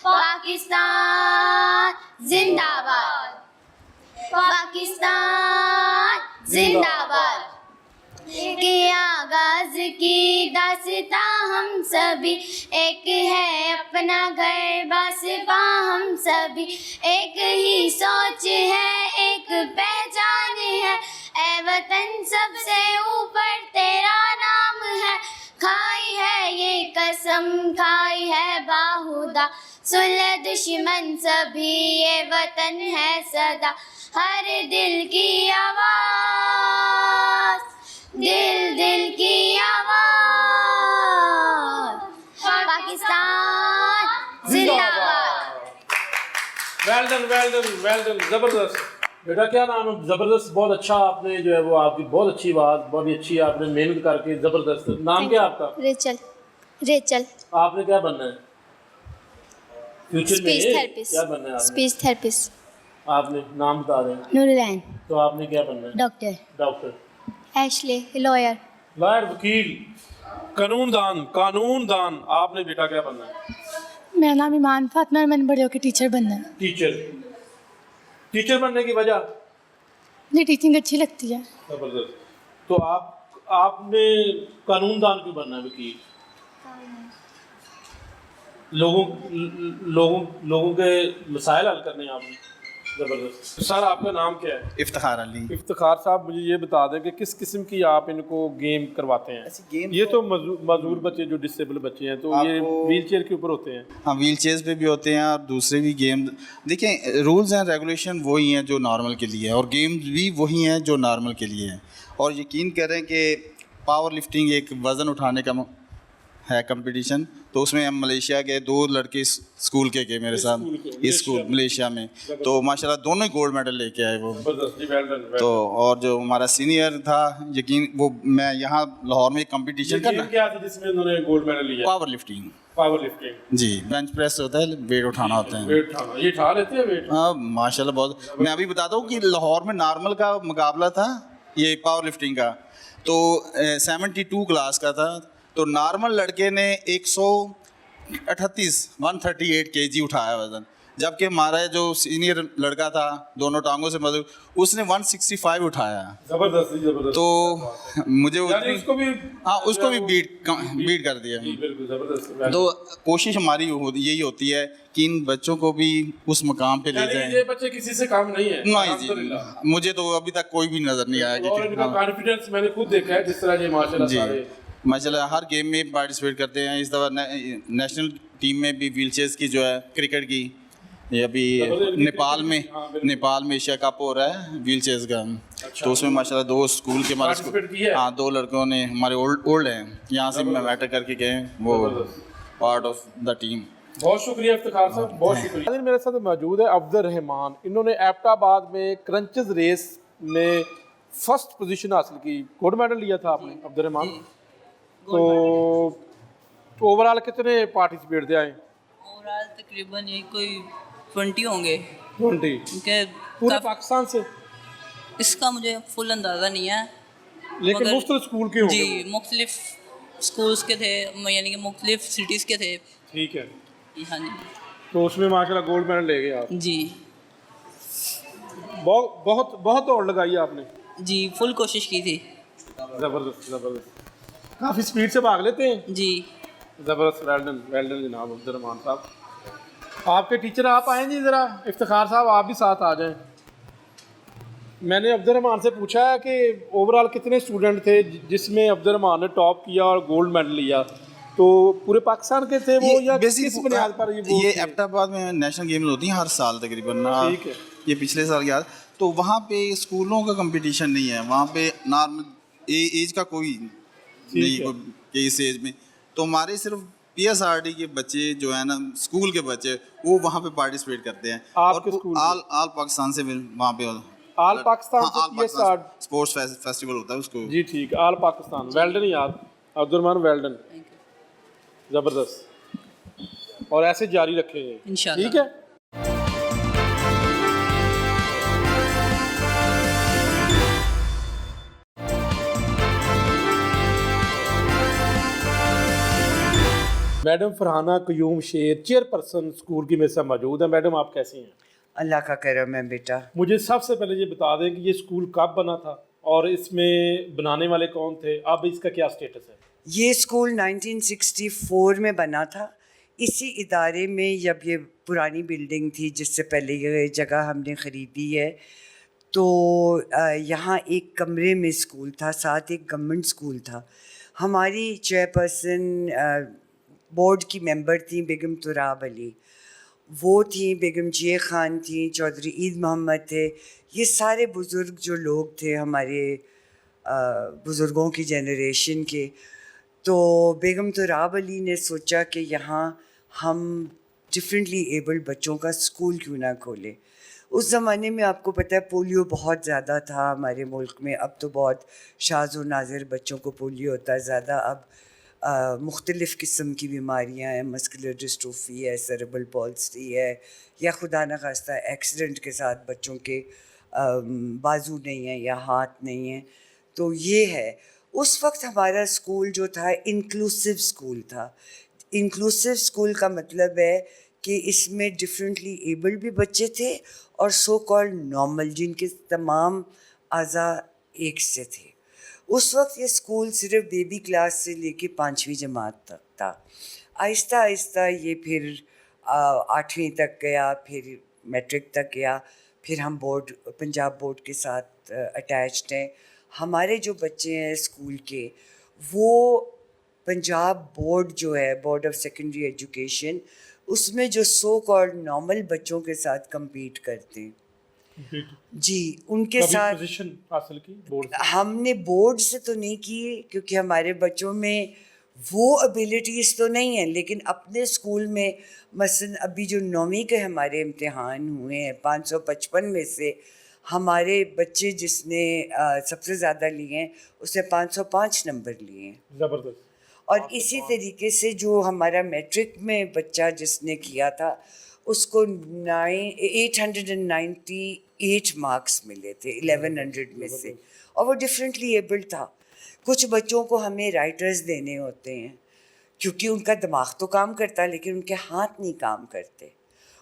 पाकिस्तान जिंदाबाद, पाकिस्तान जिंदाबाद। के आगाज की दास्तां हम सभी, एक है अपना घर बासपा हम सभी। एक ही सोच है, एक पहचान है, ए वतन सबसे ऊपर तेरा नाम है। खाई है ये कसम, खाई है बाहुदा, सुन ले दुश्मन सभी, ये वतन है सदा। हर दिल की आवाज़, दिल दिल की आवाज़, पाकिस्तान जिंदाबाद। Well done, well done, well done, जबरदस्त। बेटा क्या नाम है? जबरदस्त, बहुत अच्छा आपने जो है वो, आपकी बहुत अच्छी बात, बहुत ही अच्छी आपने मेहनत करके, जबरदस्त। नाम क्या आपका? रेचल। रेचल। आपने क्या बनना है फ्यूचर में? Speech therapist. क्या बनना है आपने? Speech therapist. आपने नाम बता रहे हैं, नूरलैन। तो आपने क्या बनना है? डॉक्टर। डॉक्टर, एशले, लॉयर। लॉयर, वकील, कानूनदान, कानूनदान। आपने बेटा क्या बनना है? मेरा नाम ईमान फातिमा है, मैंने बड़े होकर टीचर बनना है। टीचर। टीचर बनने की वजह? मुझे टीचिंग अच्छी लगती है। जबरदस्त। तो आपने कानूनदान क्यों बनना है? वकील, लोगों के मसाइल हल करने हैं आपने। जबरदस्त। सर आपका नाम क्या है? इफ्तिखार अली। इफ्तिखार साहब, मुझे ये बता दें कि किस किस्म की आप इनको गेम करवाते हैं? गेम ये तो मजदूर बच्चे, जो डिसेबल बच्चे हैं, तो ये व्हील चेयर के ऊपर होते हैं। हाँ, व्हील चेयर्स पे भी होते हैं और दूसरे भी गेम। देखें, रूल्स एंड रेगुलेशन वही हैं जो नॉर्मल के लिए है, और गेम्स भी वही हैं जो नॉर्मल के लिए हैं। और यकीन करें कि पावर लिफ्टिंग एक वज़न उठाने का है कंपटीशन, तो उसमें हम मलेशिया के 2 लड़के स्कूल के गए मेरे साथ, इस स्कूल मलेशिया में, तो माशाल्लाह दोनों ही गोल्ड मेडल लेके आए वो। तो और जो हमारा सीनियर था, यकीन वो, मैं यहाँ लाहौर में कंपटीशन करना, क्या था जिसमें उन्होंने गोल्ड मेडल लिया? Power lifting. पावर लिफ्टिंग जी, बेंच प्रेस होता है, वेट उठाना होता है। वेट उठाना, ये उठा लेते हैं वेट? हाँ माशाल्लाह बहुत। मैं अभी बताता हूँ कि लाहौर में नॉर्मल का मुकाबला था, ये पावर लिफ्टिंग का, तो 72 क्लास का था। तो नॉर्मल लड़के ने 138 kg उठाया वज़न, जबकि हमारा जो सीनियर लड़का था, दोनों टांगों से मदद, उसने 165 उठाया। जबरदस्त, जबरदस्त। तो मुझे उसको भी, हाँ, उसको भी बीट कर दिया। बिल्कुल जबरदस्त। तो कोशिश हमारी यही होती है कि इन बच्चों को भी उस मकाम पे ले जाएं। ये बच्चे किसी से कम नहीं है। नहीं जी, मुझे तो अभी तक कोई भी नजर नहीं आया। और इनका कॉन्फिडेंस मैंने खुद देखा है, जिस तरह ये माशाल्लाह सारे माशाल्लाह हर गेम में पार्टिसिपेट करते हैं। इस दफ़ा नेशनल टीम में भी व्हील चेयर्स की जो है, क्रिकेट की, ये अभी नेपाल में एशिया कप हो रहा है व्हील चेयर्स का। तो उसमें माशाल्लाह 2 स्कूल के हमारे, हाँ 2 लड़कों ने, हमारे ओल्ड हैं, यहाँ से मैं मैटर करके गए, वो पार्ट ऑफ द टीम। बहुत शुक्रिया इफ्तिखार साहब, बहुत शुक्रिया। मेरे साथ मौजूद है अफजल रहमान। इन्होंने एबटाबाद में क्रंचेस रेस में फर्स्ट पोजीशन हासिल की, गोल्ड मेडल लिया था आपने अफजल रहमान। तो ओवरऑल कितने पार्टिसिपेट थे आए? ओवरऑल तकरीबन ये कोई 20 होंगे। 20 पूरे पाकिस्तान से? इसका मुझे फुल अंदाज़ा नहीं है, लेकिन मुख्तलिफ स्कूल के होंगे। जी, मुख्तलिफ स्कूल्स के थे, यानी कि मुख्तलिफ सिटीज़ के थे। ठीक है, हाँ जी। तो उसमें माशाल्लाह गोल्ड मेडल ले गए आप? जी, बहुत दौड़ लगाई आपने? जी, फुल कोशिश की थी। ज़बरदस्त, ज़बरदस्त। काफ़ी स्पीड से भाग लेते हैं? जी, ज़बरदस्त। वेल डन जनाब अब्दुल रहमान साहब। आपके टीचर आप आएँ जी ज़रा, इफ्तिखार साहब आप भी साथ आ जाएं। मैंने अब्दुर्रहमान से पूछा है कि ओवरऑल कितने स्टूडेंट थे जिसमें अब्दुर्रहमान ने टॉप किया और गोल्ड मेडल लिया, तो पूरे पाकिस्तान के थे वो या किस बुनियाद पर ये एबटाबाद में नेशनल गेम्स होती हैं हर साल तकरीबन। ठीक है। ये पिछले साल याद, तो वहाँ पे स्कूलों का कंपटीशन नहीं है, वहाँ पे नॉर्मल एज का कोई नहीं है कि इस एज में, तो हमारे सिर्फ PSRT के बच्चे जो है ना, स्कूल के बच्चे, वो वहाँ पे पार्टिसिपेट करते हैं। आपके और ऑल पाकिस्तान से वहाँ पे ऑल पाकिस्तान स्पोर्ट्स फेस्टिवल होता है उसको। जी ठीक, ऑल पाकिस्तान। वेल्डन यार अब्दुर्रहमान, वेल्डन, ज़बरदस्त, और ऐसे जारी रखेंगे इंशाल्लाह। ठीक है। मैडम फरहाना क्यूम शेर, चेयरपर्सन स्कूल की मेरे साथ मौजूद है। मैडम आप कैसी हैं? अल्लाह का करम है बेटा। मुझे सबसे पहले ये बता दें कि ये स्कूल कब बना था और इसमें बनाने वाले कौन थे, अब इसका क्या स्टेटस है? ये स्कूल 1964 में बना था। इसी इदारे में जब ये पुरानी बिल्डिंग थी जिससे पहले ये जगह हमने ख़रीदी है, तो यहाँ एक कमरे में स्कूल था, साथ एक गवर्नमेंट स्कूल था। हमारी चेयरपर्सन बोर्ड की मेंबर थी बेगम तुराब अली, वो थी, बेगम जिया ख़ान थी, चौधरी ईद मोहम्मद थे। ये सारे बुज़ुर्ग जो लोग थे हमारे बुज़ुर्गों की जनरेशन के। तो बेगम तुराब अली ने सोचा कि यहाँ हम डिफरेंटली एबल्ड बच्चों का स्कूल क्यों ना खोलें। उस ज़माने में आपको पता है पोलियो बहुत ज़्यादा था हमारे मुल्क में। अब तो बहुत शाज़ व नाज़िर बच्चों को पोलियो होता है ज़्यादा। अब मुख्तलिफ़ किस्म की बीमारियाँ हैं, मस्कुलर डिस्ट्रोफी है, सेरेब्रल पॉल्सी है, या खुदा न खास्ता एक्सीडेंट के साथ बच्चों के बाजू नहीं है या हाथ नहीं है। तो ये है, उस वक्त हमारा स्कूल जो था इंक्लूसिव स्कूल था। इंक्लूसिव स्कूल का मतलब है कि इसमें डिफरेंटली एबल्ड भी बच्चे थे और सो कॉल्ड नॉर्मल, जिनके तमाम आज़ा एक से थे। उस वक्त ये स्कूल सिर्फ बेबी क्लास से लेके 5वीं जमात तक था। आहिस्ता आहिस्ता ये फिर 8वीं तक गया, फिर मैट्रिक तक गया, फिर हम बोर्ड, पंजाब बोर्ड के साथ अटैच्ड हैं। हमारे जो बच्चे हैं स्कूल के, वो पंजाब बोर्ड जो है, बोर्ड ऑफ सेकेंडरी एजुकेशन, उसमें जो सो कॉल्ड नॉर्मल बच्चों के साथ compete करते हैं जी, उनके साथ पोजीशन हासिल की बोर्ड से? हमने बोर्ड से तो नहीं किए क्योंकि हमारे बच्चों में वो एबिलिटीज़ तो नहीं है, लेकिन अपने स्कूल में मसलन अभी जो 9वीं के हमारे इम्तिहान हुए हैं, 555 में से हमारे बच्चे जिसने सबसे ज़्यादा लिए हैं उसने 505 नंबर लिए हैं। ज़बरदस्त। और इसी तरीके से जो हमारा मैट्रिक में बच्चा जिसने किया था उसको 898 मार्क्स मिले थे 1100 में से, और वो डिफरेंटली एबल्ड था। कुछ बच्चों को हमें राइटर्स देने होते हैं क्योंकि उनका दिमाग तो काम करता है लेकिन उनके हाथ नहीं काम करते,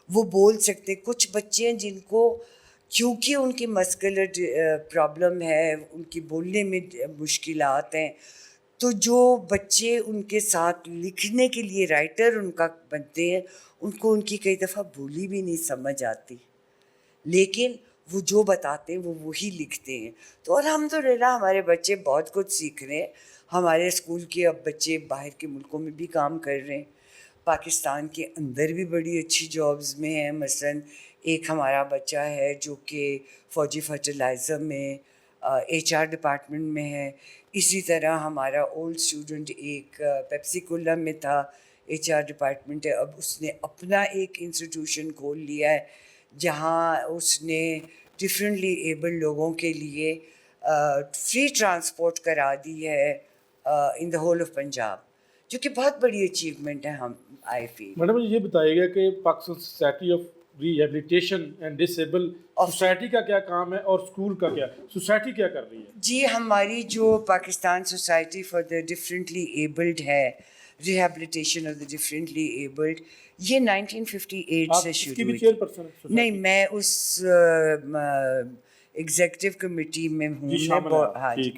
वो बोल सकते। कुछ बच्चे हैं जिनको क्योंकि उनकी मस्कुलर प्रॉब्लम है, उनकी बोलने में मुश्किलात हैं, तो जो बच्चे उनके साथ लिखने के लिए राइटर उनका बनते हैं, उनको उनकी कई दफ़ा बोली भी नहीं समझ आती, लेकिन वो जो बताते हैं वो वही लिखते हैं। तो अल्हम्दुलिल्लाह हमारे बच्चे बहुत कुछ सीख रहे हैं। हमारे स्कूल के अब बच्चे बाहर के मुल्कों में भी काम कर रहे हैं, पाकिस्तान के अंदर भी बड़ी अच्छी जॉब्स में हैं। मसलन एक हमारा बच्चा है जो कि फ़ौजी फर्टिलाइज़र में HR डिपार्टमेंट में है। इसी तरह हमारा ओल्ड स्टूडेंट एक पेप्सिकोला में था, HR डिपार्टमेंट है। अब उसने अपना एक इंस्टीट्यूशन खोल लिया है जहाँ उसने डिफरेंटली एबल्ड लोगों के लिए फ्री ट्रांसपोर्ट करा दी है in the whole of Punjab, जो कि बहुत बड़ी अचीवमेंट है। हम आई फील मैडम मुझे ये बताइएगा कि Pakistan society of rehabilitation and disable society का क्या काम है और स्कूल का क्या, सोसाइटी क्या कर रही है? जी, हमारी जो Pakistan society for the differently abled है, rehabilitation of the differently abled, ये 1958 से शुरू हुई। चेयरपर्सन? नहीं, मैं उस एग्जीक्यूटिव कमेटी में हूँ, मैं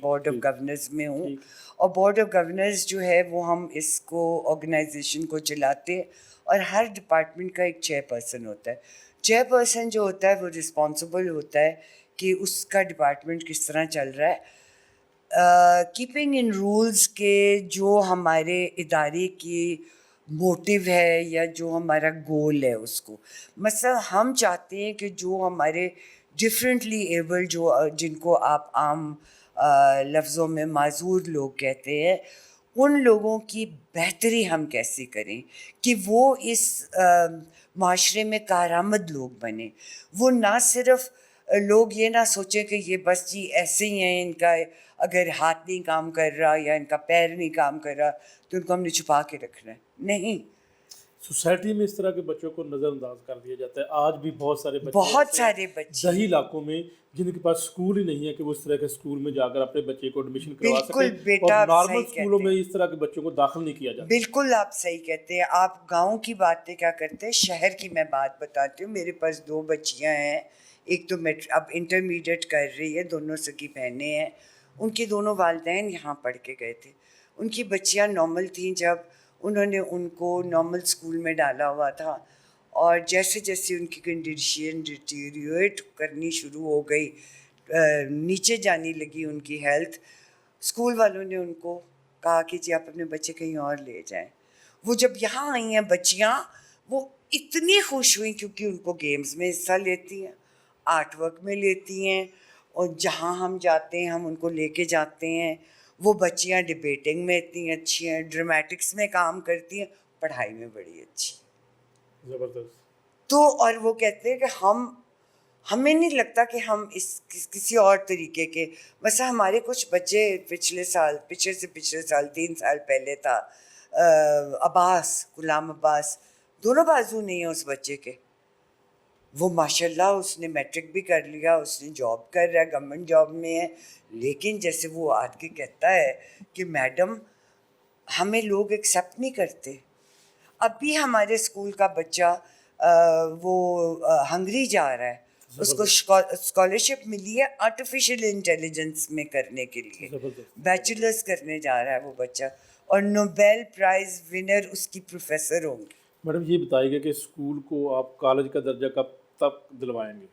बोर्ड ऑफ गवर्नर्स में हूँ। और बोर्ड ऑफ गवर्नर्स जो है वो हम इसको ऑर्गेनाइजेशन को चलाते हैं और हर डिपार्टमेंट का एक चेयरपर्सन होता है। चेयरपर्सन जो होता है वो रिस्पॉन्सिबल होता है कि उसका डिपार्टमेंट किस तरह चल रहा है, कीपिंग इन रूल्स के जो हमारे इदारे की मोटिव है या जो हमारा गोल है उसको, मतलब हम चाहते हैं कि जो हमारे डिफरेंटली एबल जो जिनको आप आम लफ्ज़ों में माजूर लोग कहते हैं, उन लोगों की बेहतरी हम कैसे करें कि वो इस माशरे में कारआमद लोग बने। वो ना सिर्फ लोग ये ना सोचें कि ये बस जी ऐसे ही हैं, इनका अगर हाथ नहीं काम कर रहा या इनका पैर नहीं काम कर रहा तो उनको हमने छुपा के रखना है। नहीं, सोसाइटी में इस तरह के बच्चों को नज़रअंदाज कर दिया जाता है। आज भी बहुत सारे बच्चे दही इलाकों में जिनके पास स्कूल ही नहीं है कि वो इस तरह के स्कूल में जाकर अपने बच्चे को एडमिशन करवा सकें, और नॉर्मल स्कूलों में इस तरह के बच्चों को दाखिल नहीं किया जाता। बिल्कुल आप सही कहते हैं। आप गांव की बातें क्या करते हैं, शहर की मैं बात बताती हूँ। मेरे पास 2 बच्चियाँ हैं, एक तो अब इंटरमीडिएट कर रही है, दोनों सगी बहनें हैं। उनके दोनों वालिदैन यहाँ पढ़ के गए थे। उनकी बच्चियाँ नॉर्मल थीं जब उन्होंने उनको नॉर्मल स्कूल में डाला हुआ था, और जैसे जैसे उनकी कंडीशन डिटीरियोरेट करनी शुरू हो गई, नीचे जाने लगी उनकी हेल्थ, स्कूल वालों ने उनको कहा कि जी आप अपने बच्चे कहीं और ले जाएं। वो जब यहाँ आई हैं बच्चियाँ, वो इतनी खुश हुई क्योंकि उनको गेम्स में हिस्सा लेती हैं, आर्ट वर्क में लेती हैं, और जहाँ हम जाते हैं हम उनको लेके जाते हैं। वो बच्चियाँ डिबेटिंग में इतनी अच्छी हैं, ड्रामेटिक्स में काम करती हैं, पढ़ाई में बड़ी अच्छी। ज़बरदस्त। तो और वो कहते हैं कि हमें नहीं लगता कि हम किसी और तरीके के, वैसे हमारे कुछ बच्चे पिछले से पिछले साल 3 साल पहले था अब्बास, गुलाम अब्बास, दोनों बाजू नहीं है उस बच्चे के। वो माशाल्लाह उसने मैट्रिक भी कर लिया, उसने जॉब कर रहा है, गवर्नमेंट जॉब में है, लेकिन जैसे वो आके कहता है कि मैडम हमें लोग एक्सेप्ट नहीं करते। अभी हमारे स्कूल का बच्चा वो हंगरी जा रहा है, उसको स्कॉलरशिप मिली है आर्टिफिशियल इंटेलिजेंस में करने के लिए, बैचलर्स करने जा रहा है वो बच्चा, और नोबेल प्राइज़ विनर उसकी प्रोफेसर होंगी। मैडम ये बताइएगा कि स्कूल को आप कॉलेज का दर्जा कब तक दिलवाएंगे?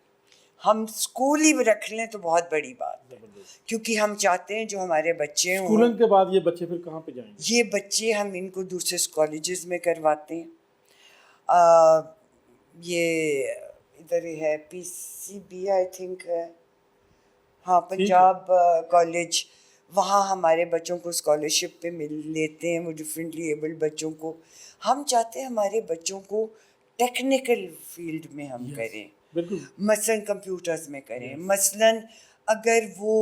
हम स्कूल ही रख लें तो बहुत बड़ी बात है, क्योंकि हम चाहते हैं जो हमारे बच्चे हैं स्कूल के बाद ये बच्चे फिर कहाँ पे जाएंगे? ये बच्चे हम इनको दूसरे कॉलेजेस में करवाते हैं। ये इधर ही है PCB आई थिंक है, हाँ पंजाब कॉलेज, वहाँ हमारे बच्चों को स्कॉलरशिप पे मिल लेते हैं, वो डिफरेंटली एबल्ड बच्चों को। हम चाहते हैं हमारे बच्चों को टेक्निकल फील्ड में हम करें, मसलन कंप्यूटर्स में करें, मसलन अगर वो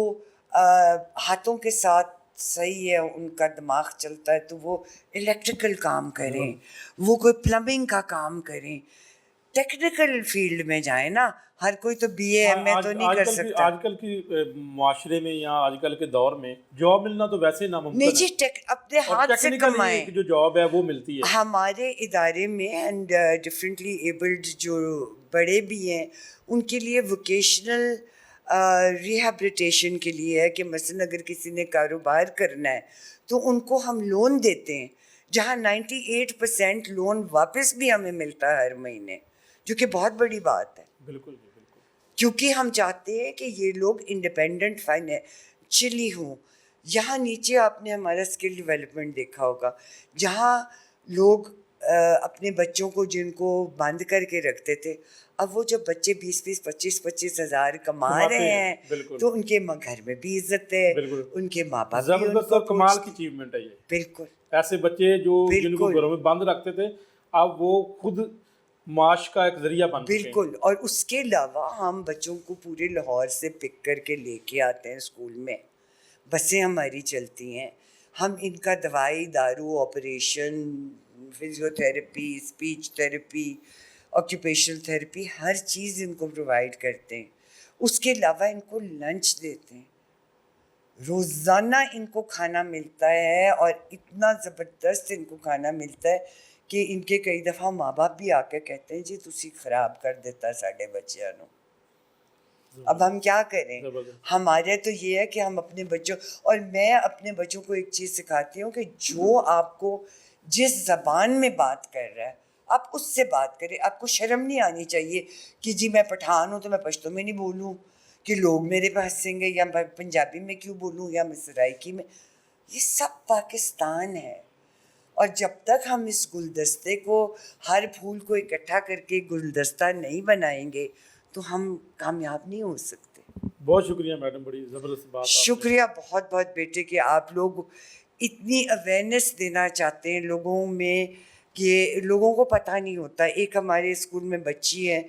हाथों के साथ सही है, उनका दिमाग चलता है तो वो इलेक्ट्रिकल काम करें, वो कोई प्लम्बिंग का काम करें, टेक्निकल फील्ड में जाए ना। हर कोई तो BA MA तो नहीं कर सकता। आजकल की माशरे में या आजकल के दौर में जॉब मिलना तो वैसे नामुमकिन है। नहीं जी, अपने हाथ से कमाएं। जो जॉब है वो मिलती है हमारे इदारे में, एंड डिफरेंटली एबल्ड जो बड़े भी हैं उनके लिए वोकेशनल रिहैबिलिटेशन के लिए है कि मसलन अगर किसी ने कारोबार करना है तो उनको हम लोन देते हैं, जहाँ 98% लोन वापस भी हमें मिलता है हर महीने, जो कि बहुत बड़ी बात है। बिल्कुल, क्योंकि हम चाहते हैं कि ये लोग इंडिपेंडेंट फाइनेंशियली हों। यहाँ नीचे आपने हमारा स्किल डेवलपमेंट देखा होगा, जहाँ लोग अपने बच्चों को जिनको बंद करके रखते थे, अब वो जब बच्चे 20-20, 25-25 हज़ार कमा रहे हैं तो उनके घर में भी इज्जत है, उनके माँ बाप भी उनको कमाल की अचीवमेंट है ये। बिल्कुल, ऐसे बच्चे जो जिनको घरों में बंद रखते थे, अब वो खुद माश का एक जरिया बन गए। बिल्कुल। और उसके अलावा हम बच्चों को पूरे लाहौर से पिक करके लेके आते हैं स्कूल में, बसें हमारी चलती हैं, हम इनका दवाई दारू, operation, physiotherapy, speech therapy, occupational therapy, हर चीज़ इनको प्रोवाइड करते हैं। उसके अलावा इनको लंच देते हैं, रोज़ाना इनको खाना मिलता है, और इतना ज़बरदस्त इनको खाना मिलता है कि इनके कई दफ़ा माँ बाप भी आके कहते हैं जी तुसी ख़राब कर देता साढ़े बच्चों को। अब हम क्या करें? हमारे तो ये है कि हम अपने बच्चों, और मैं अपने बच्चों को एक चीज़ सिखाती हूँ कि जो आपको जिस ज़बान में बात कर रहा है आप उससे बात करें। आपको शर्म नहीं आनी चाहिए कि जी मैं पठान हूँ तो मैं पश्तो में नहीं बोलूँ, कि लोग मेरे पे हंसेंगे या मैं पंजाबी में क्यों बोलूँ या मैं सराइकी में। ये सब पाकिस्तान है, और जब तक हम इस गुलदस्ते को, हर फूल को इकट्ठा करके गुलदस्ता नहीं बनाएंगे तो हम कामयाब नहीं हो सकते। बहुत शुक्रिया मैडम, बड़ी ज़बरदस्त बात। शुक्रिया बहुत बहुत बेटे कि आप लोग इतनी अवेयरनेस देना चाहते हैं लोगों में, कि लोगों को पता नहीं होता। एक हमारे स्कूल में बच्ची है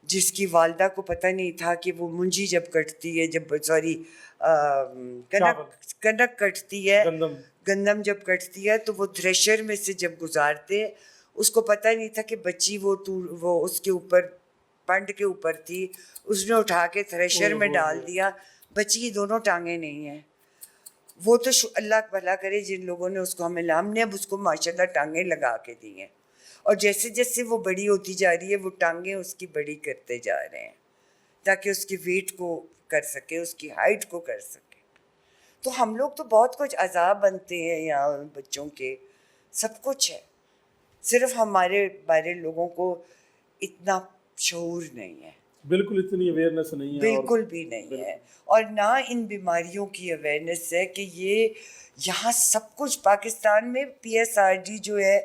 जिसकी वालदा को पता नहीं था कि वो मुंजी जब कटती है, जब सॉरी कनक कटती है, गंदम जब कटती है तो वो थ्रेशर में से जब गुजारते हैं, उसको पता नहीं था कि बच्ची वो उसके ऊपर पंड के ऊपर थी, उसने उठा के थ्रेशर में डाल दिया, बच्ची की दोनों टांगें नहीं हैं। वो तो अल्लाह भला करे जिन लोगों ने उसको, हमें हमने अब उसको माशाल्लाह टांगें लगा के दी हैं, और जैसे जैसे वो बड़ी होती जा रही है वो टांगें उसकी बड़ी करते जा रहे हैं ताकि उसके वेट को कर सके, उसकी हाइट को कर सके। तो हम लोग तो बहुत कुछ अज़ाब बनते हैं यहाँ बच्चों के, सब कुछ है, सिर्फ हमारे बारे लोगों को इतना शऊर नहीं है, बिल्कुल इतनी अवेयरनेस नहीं है, बिल्कुल भी नहीं है। और ना इन बीमारियों की अवेयरनेस है कि ये यहाँ सब कुछ पाकिस्तान में PSRD जो है,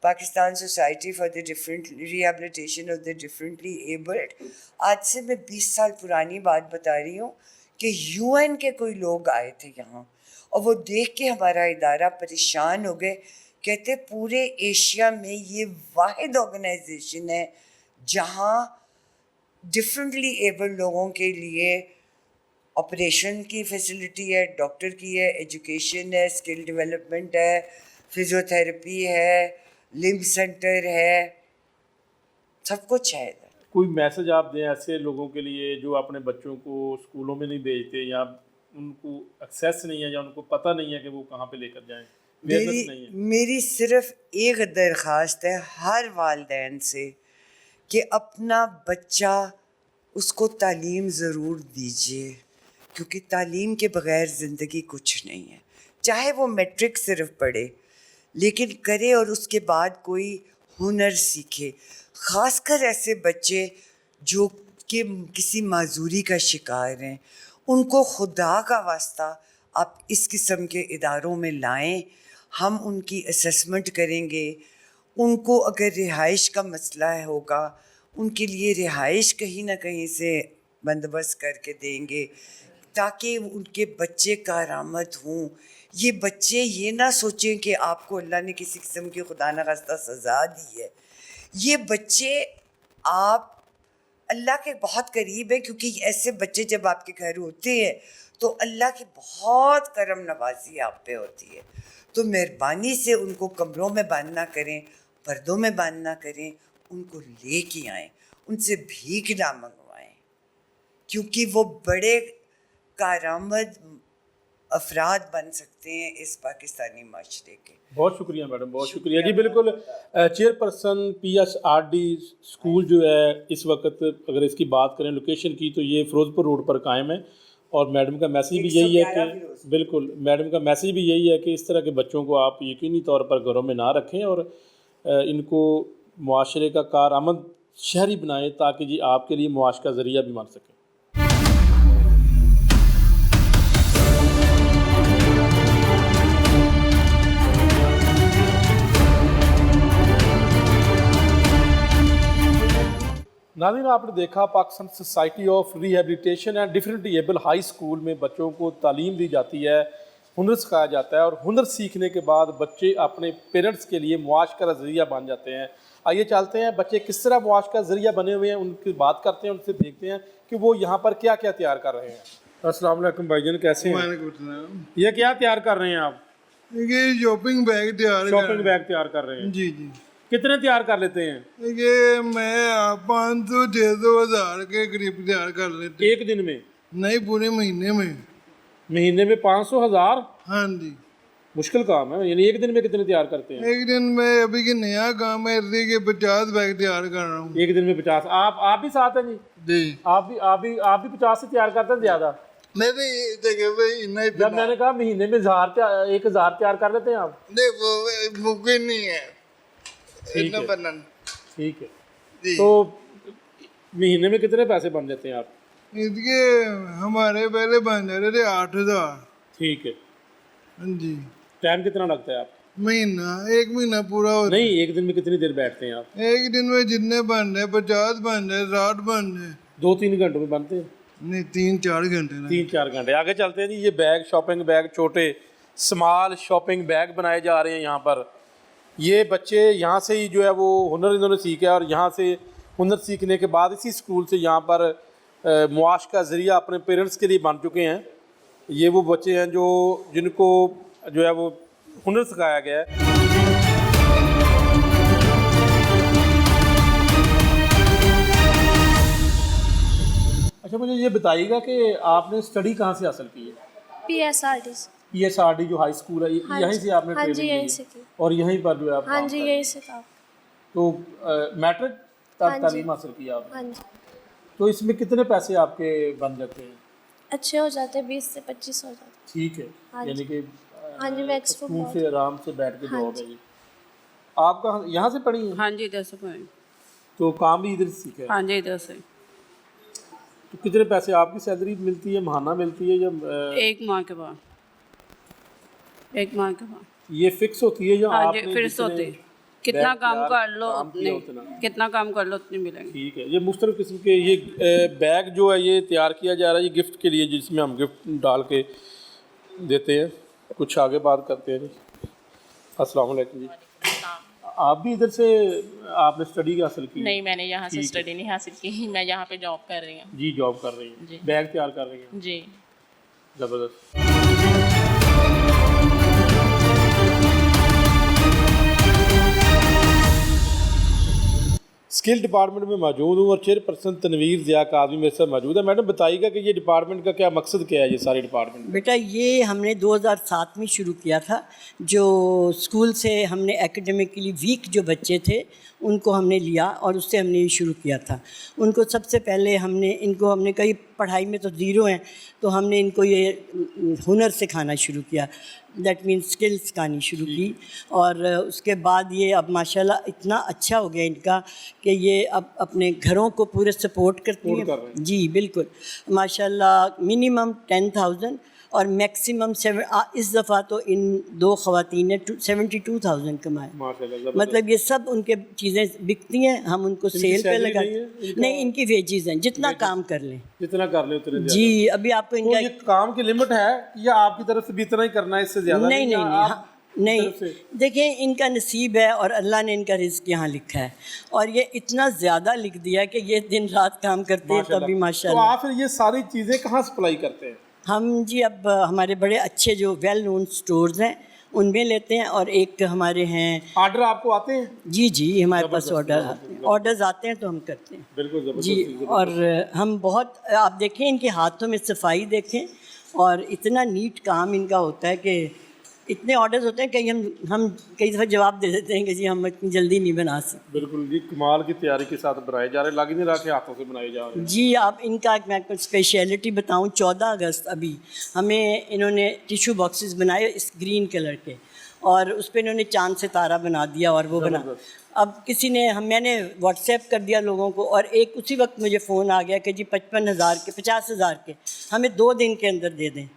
Pakistan society for the different rehabilitation of the differently abled, आज से मैं 20 साल पुरानी बात बता रही हूँ कि UN के कोई लोग आए थे यहाँ, और वो देख के हमारा इदारा परेशान हो गए। कहते पूरे एशिया में ये वाहिद ऑर्गेनाइजेशन है जहाँ डिफरेंटली एबल्ड लोगों के लिए ऑपरेशन की फैसिलिटी है, डॉक्टर की है, एजुकेशन है, स्किल डेवलपमेंट है, फिजियोथेरेपी है, लिम्ब सेंटर है, सब कुछ है इधर। कोई मैसेज आप दें ऐसे लोगों के लिए जो अपने बच्चों को स्कूलों में नहीं भेजते, या उनको एक्सेस नहीं है, या उनको पता नहीं है कि वो कहाँ पे लेकर जाएं, मेरी सिर्फ एक दरख्वास्त है हर वालिदैन से कि अपना बच्चा, उसको तालीम ज़रूर दीजिए, क्योंकि तालीम के बग़ैर ज़िंदगी कुछ नहीं है। चाहे वो मैट्रिक सिर्फ पढ़े, लेकिन करे और उसके बाद कोई हुनर सीखे। ख़ासकर ऐसे बच्चे जो कि किसी माजूरी का शिकार हैं, उनको खुदा का वास्ता आप इस किस्म के इदारों में लाएं। हम उनकी असेसमेंट करेंगे, उनको अगर रिहाइश का मसला होगा उनके लिए रिहाइश कहीं ना कहीं से बंदोबस्त करके देंगे ताकि उनके बच्चे कारामद हों। ये बच्चे ये ना सोचें कि आपको अल्लाह ने किसी किस्म की खुदा न खास्ता सज़ा दी है। ये बच्चे आप अल्लाह के बहुत करीब हैं, क्योंकि ऐसे बच्चे जब आपके घर होते हैं तो अल्लाह की बहुत करम नवाजी आप पे होती है। तो मेहरबानी से उनको कमरों में बंद ना करें, पर्दों में बंद ना करें, उनको ले के आएँ, उनसे भीख ना मंगवाएं, क्योंकि वो बड़े कारामद अफराद बन सकते हैं इस पाकिस्तानी माशरे के। बहुत शुक्रिया मैडम, बहुत शुक्रिया जी। बिल्कुल चेयरपर्सन PSRD स्कूल जो है इस वक्त अगर इसकी बात करें लोकेशन की तो ये फ़िरोज़पुर रोड पर कायम है, और मैडम का मैसेज भी यही है कि बिल्कुल मैडम का मैसेज भी यही है कि इस तरह के बच्चों को आप यकीनी तौर पर घरों में ना रखें और इनको मुआशरे का कारआमद शहरी बनाएं ताकि जी आपके लिए मुआश का ज़रिया भी बन सके। नाज़रीन, आपने देखा Pakistan society of rehabilitation and differently able high school में बच्चों को तालीम दी जाती है, हुनर सिखाया जाता है, और हुनर सीखने के बाद बच्चे अपने पेरेंट्स के लिए मुआश का ज़रिया बन जाते हैं। आइए चलते हैं बच्चे किस तरह मुआश का ज़रिया बने हुए हैं, उनकी बात करते हैं, उनसे देखते हैं कि वो यहाँ पर क्या क्या तैयार कर रहे हैं। अस्सलाम वालेकुम भाईजान, कैसे हैं? ये क्या तैयार कर रहे हैं आप? ये शॉपिंग बैग तैयार कर रहे हैं जी जी। कितने तैयार कर लेते हैं? ये मैं 500 600 हज़ार के करीब तैयार कर लेते। एक दिन में? नहीं, पूरे महीने में। महीने में 500 हज़ार? हाँ जी। मुश्किल काम है। यानी एक दिन में कितने तैयार करते हैं? एक दिन में अभी के नया काम है कि 50 बैग तैयार कर रहा हूँ। एक दिन में 50? आप भी साथ हैं जी? जी। आप भी 50 से तैयार करते हैं ज़्यादा? नहीं, जब मैंने कहा महीने में 1000 तैयार कर लेते हैं आप? नहीं, वो मुमकिन नहीं है। ठीक है। तो महीने में कितने पैसे बन जाते हैं आप? इसके हमारे पहले बन जाते थे 8,000। ठीक है। हाँ जी। टाइम कितना लगता है आप? महीना, 1 महीना पूरा होता नहीं, एक दिन में कितनी देर बैठते हैं आप? एक दिन में जितने बन रहे 50 बन रहे 60 बन रहे। 2-3 घंटों में बनते हैं? नहीं, 3-4 घंटे। 3-4 घंटे। आगे चलते हैं जी। ये बैग, शॉपिंग बैग, छोटे स्मॉल शॉपिंग बैग बनाए जा रहे हैं यहाँ पर। ये बच्चे यहाँ से ही जो है वो हुनर इन्होंने सीखा है, और यहाँ से हुनर सीखने के बाद इसी स्कूल से यहाँ पर मुआश का ज़रिया अपने पेरेंट्स के लिए बन चुके हैं। ये वो बच्चे हैं जो जिनको जो है वो हुनर सिखाया गया है। अच्छा, मुझे ये बताइएगा कि आपने स्टडी कहाँ से हासिल की है? PSRD। PSRD जो हाई स्कूल है, हाँ यहीं जी, से आपने हाँ जी, ट्रेनिंग यहीं ली से है? की। और यहीं पर जो है आप हाँ काम जी, कर रहे यहीं हैं? से था। तो मैट्रिक हाँ तक जी। तालीम हासिल की आपने? हाँ जी। तो इसमें कितने पैसे आपके बन जाते हैं? अच्छे हो जाते, 20 से 25 हो जाते। ठीक है। हाँ जी। यानी कि हाँ जी, मैक्स को स्कूल बहुत। से आराम से बैठ के हाँ जॉब जी। है जी। आप कहाँ, यहाँ से पढ़ी हैं? हाँ जी, इधर से पढ़े। तो काम भी इधर से सीखा है? हाँ जी, इधर से। तो कितने पैसे आपकी सैलरी मिलती है, महाना मिलती है या 1 माह के बाद। 1 माह के बाद ये फिक्स होती है या हाँ जी, आपने फिर जितने होते। कितना बैग काम तैयार कर लो काम किया उतने, उतना? कितना काम कर लो उतने मिलेंगे। ठीक है। ये मुख्तलिफ किस्म के ये बैग जो है ये तैयार किया जा रहा है, ये गिफ्ट के लिए, जिसमें हम गिफ्ट डाल के देते हैं। कुछ आगे बात करते हैं जी। अस्सलाम वालेकुम जी। आप भी इधर से आपने स्टडी हासिल की? नहीं, मैंने यहाँ से ठीक है। स्टडी नहीं हासिल की, मैं यहाँ पे जॉब कर रही हूँ। जी, जॉब कर रही हैं, जी। बैग तैयार कर रही हैं। जी। ज़बरदस्त। स्किल डिपार्टमेंट में मौजूद हूँ और चेयरपर्सन तनवीर ज़िया काज़मी मेरे साथ मौजूद है। मैडम बताइएगा कि ये डिपार्टमेंट का क्या मकसद क्या है, ये सारे डिपार्टमेंट? बेटा, ये हमने 2007 में शुरू किया था। जो स्कूल से हमने एकेडमिकली वीक जो बच्चे थे उनको हमने लिया और उससे हमने ये शुरू किया था। उनको सबसे पहले हमने कही पढ़ाई में तो ज़ीरो हैं, तो हमने इनको ये हुनर सिखाना शुरू किया, दैट मीन्स स्किल्स सिखानी शुरू की। और उसके बाद ये अब माशाल्लाह इतना अच्छा हो गया इनका कि ये अब अपने घरों को पूरे सपोर्ट करती हैं। जी बिल्कुल, माशाल्लाह। मिनिमम 10,000 और मैक्सिमम इस दफ़ा तो इन 2 ख़वातीन ने 72,000 कमाए। मतलब ये सब उनके चीज़ें बिकती हैं, हम उनको सेल पे लगाते। नहीं, इनकी वेजेस हैं, जितना काम कर लें उतने जी। अभी आपको इनका तो ये काम की लिमिट है या आपकी तरफ से भी इतना ही करना है, इससे ज़्यादा नहीं? नहीं, देखिए इनका नसीब है और अल्लाह ने इनका रिज़्क यहाँ लिखा है, और ये इतना ज़्यादा लिख दिया कि ये दिन रात काम करते हैं तभी माशाल्लाह। तो आप फिर ये सारी चीज़ें कहाँ सप्लाई करते हैं? हम जी अब हमारे बड़े अच्छे जो वेल नोन स्टोर्स हैं उनमें लेते हैं, और एक हमारे हैं। ऑर्डर आपको आते हैं? जी, हमारे पास ऑर्डर्स आते हैं तो हम करते हैं। बिल्कुल जी। और हम बहुत, आप देखें इनके हाथों में सफाई देखें, और इतना नीट काम इनका होता है कि इतने ऑर्डर्स होते हैं कि हम कई दफ़ा जवाब दे देते हैं कि जी हम इतनी जल्दी नहीं बना सकते। बिल्कुल जी, कमाल की तैयारी के साथ बनाए जा रहे हैं, लग नहीं रहा कि हाथों से बनाए जा रहे हैं। जी, आप इनका मैं कुछ स्पेशलिटी बताऊं, 14 अगस्त अभी हमें इन्होंने टिशू बॉक्सेस बनाए इस ग्रीन कलर के, और उस पर इन्होंने चांद सितारा बना दिया, और वो बना। अब मैंने व्हाट्सएप कर दिया लोगों को, और एक उसी वक्त मुझे फ़ोन आ गया कि जी 55,000 के, 50,000 के हमें 2 दिन के अंदर दे दें।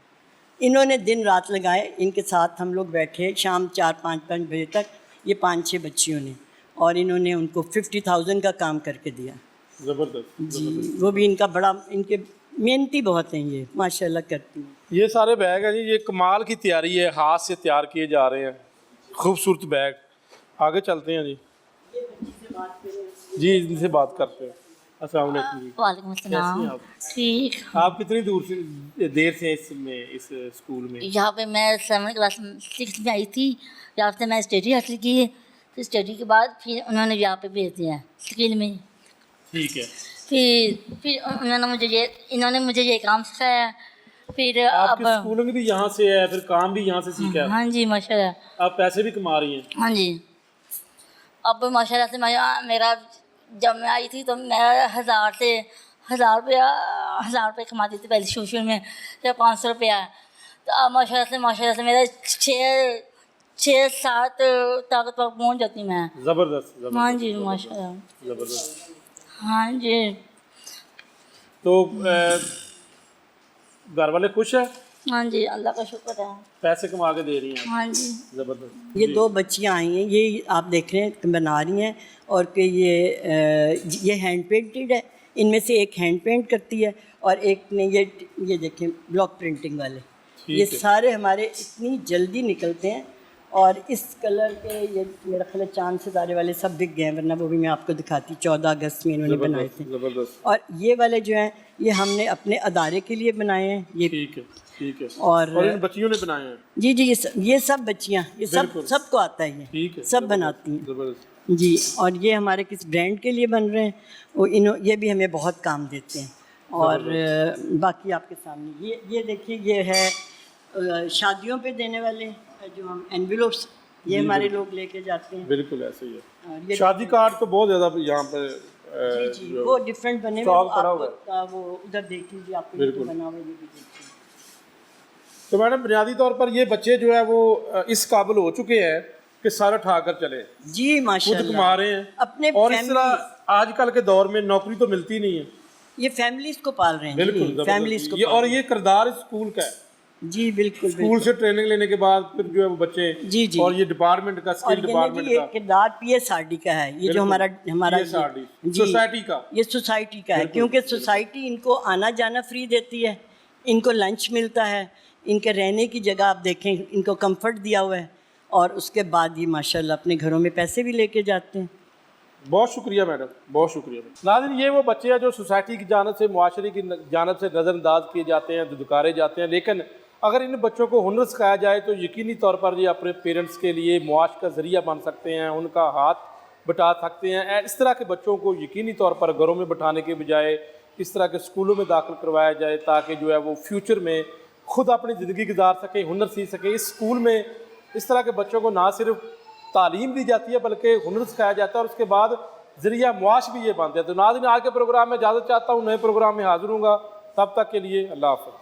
इन्होंने दिन रात लगाए, इनके साथ हम लोग बैठे शाम 4-5 बजे तक, ये 5-6 बच्चियों ने, और इन्होंने उनको 50,000 का काम करके दिया। ज़बरदस्त जी। वो भी इनका बड़ा, इनके मेहनती बहुत हैं ये, माशाल्लाह करती हैं। ये सारे बैग हैं जी, ये कमाल की तैयारी है, हाथ से तैयार किए जा रहे हैं, खूबसूरत बैग। आगे चलते हैं जी। जी, इनसे बात करते हैं। अस्सलाम वालेकुम जी। वालेकुम अस्सलाम। ठीक। आप कितनी देर से इस स्कूल में? यहाँ पे मैं 7 क्लास 6 में आई थी, यहाँ से मैं स्टडी हासिल की, फिर स्टडी के बाद फिर उन्होंने यहाँ पे भेज दिया स्किल में। ठीक है। फिर इन्होंने मुझे ये काम सिखाया। फिर आपके अब स्कूलिंग भी यहाँ से है, फिर काम भी यहाँ से सीखा है? हाँ जी, माशाल्लाह। आप पैसे भी कमा रही हैं? हाँ जी। अब माशाल्लाह से मेरा जब मैं आई थी तो मैं 1,000 रुपये कमाती थी पहले शुरू में, जब 500 रुपया। तो अब माशाल्लाह से मेरा 6-7 तक पहुँच जाती मैं। ज़बरदस्त। हाँ जी, माशाल्लाह। ज़बरदस्त। हाँ जी। तो घर वाले खुश हैं? हाँ जी, अल्लाह का शुक्र है। पैसे कमा के दे रही हैं? हाँ जी। ज़बरदस्त। ये 2 बच्चियाँ आई हैं, ये आप देख रहे हैं बना रही हैं, और कि ये हैंड पेंटेड है। इनमें से एक हैंड पेंट करती है और एक ने ये देखें ब्लॉक प्रिंटिंग वाले। ये सारे हमारे इतनी जल्दी निकलते हैं, और इस कलर के ये मेरा ख्याल है चांद सितारे वाले सब बिक गए हैं, वरना वो भी मैं आपको दिखाती। 14 अगस्त में इन्होंने बनाए थे। ज़बरदस्त। और ये वाले जो हैं ये हमने अपने अदारे के लिए बनाए हैं। ये ठीक है, ठीक है। और इन बच्चियों ने बनाए हैं? जी जी, ये सब बच्चियाँ, ये सबको आता है, ये सब बनाती हैं जी। और ये हमारे किस ब्रांड के लिए बन रहे हैं, वो ये भी हमें बहुत काम देते हैं। और बाकी आपके सामने ये देखिए, ये है शादियों पे देने वाले जो हम एनवेलप्स, ये हमारे लोग लेके जाते हैं। बिल्कुल ऐसे ही है। शादी कार्ड तो बहुत ज़्यादा यहाँ पे जी, वो डिफरेंट बने हुए, वो उधर देख लीजिए, आपको बिल्कुल बना हुआ ये भी देखिए। तो मैडम बुनियादी तौर पर ये बच्चे जो है वो इस काबिल हो चुके हैं कि सारा ठा कर चले जी, माशाल्लाह, खुद कमा रहे हैं अपने, और इस तरह आजकल के दौर में नौकरी तो मिलती नहीं है, ये फैमिलीज को पाल रहे हैं। बिल्कुल फैमिलीज को ये, और ये किरदार इस स्कूल का है जी। बिल्कुल, स्कूल से ट्रेनिंग लेने के बाद फिर जो है वो बच्चे जी जी, और ये डिपार्टमेंट का, स्किल डिपार्टमेंट का किरदार PSRD का है। ये जो हमारा सोसाइटी का, ये सोसाइटी का है, क्योंकि सोसाइटी इनको आना जाना फ्री देती है, इनको लंच मिलता है, इनके रहने की जगह आप देखें, इनको कंफर्ट दिया हुआ है, और उसके बाद ये माशाल्लाह अपने घरों में पैसे भी लेके जाते हैं। बहुत शुक्रिया मैडम, बहुत शुक्रिया। नाज़रीन, ये वो बच्चे हैं जो सोसाइटी की जानब से, मुआशरे की जानब से नज़रअंदाज किए जाते हैं, दुदकारे जाते हैं, लेकिन अगर इन बच्चों को हुनर सिखाया जाए तो यकीनी तौर पर ये अपने पेरेंट्स के लिए मुआश का ज़रिया बन सकते हैं, उनका हाथ बटा सकते हैं। इस तरह के बच्चों को यकीनी तौर पर घरों में बिठाने के बजाय इस तरह के स्कूलों में दाखिल करवाया जाए, ताकि जो है वो फ्यूचर में खुद अपनी ज़िंदगी गुजार सके, हुनर सीख सके। इस स्कूल में इस तरह के बच्चों को ना सिर्फ तालीम दी जाती है बल्कि हुनर सिखाया जाता है, और उसके बाद ज़रिया मुआश भी ये बनते हैं। तो नाज़रीन, आज के प्रोग्राम में इजाज़त चाहता हूँ, नए प्रोग्राम में हाजिर हूँगा, तब तक के लिए अल्लाह हाफ़िज़।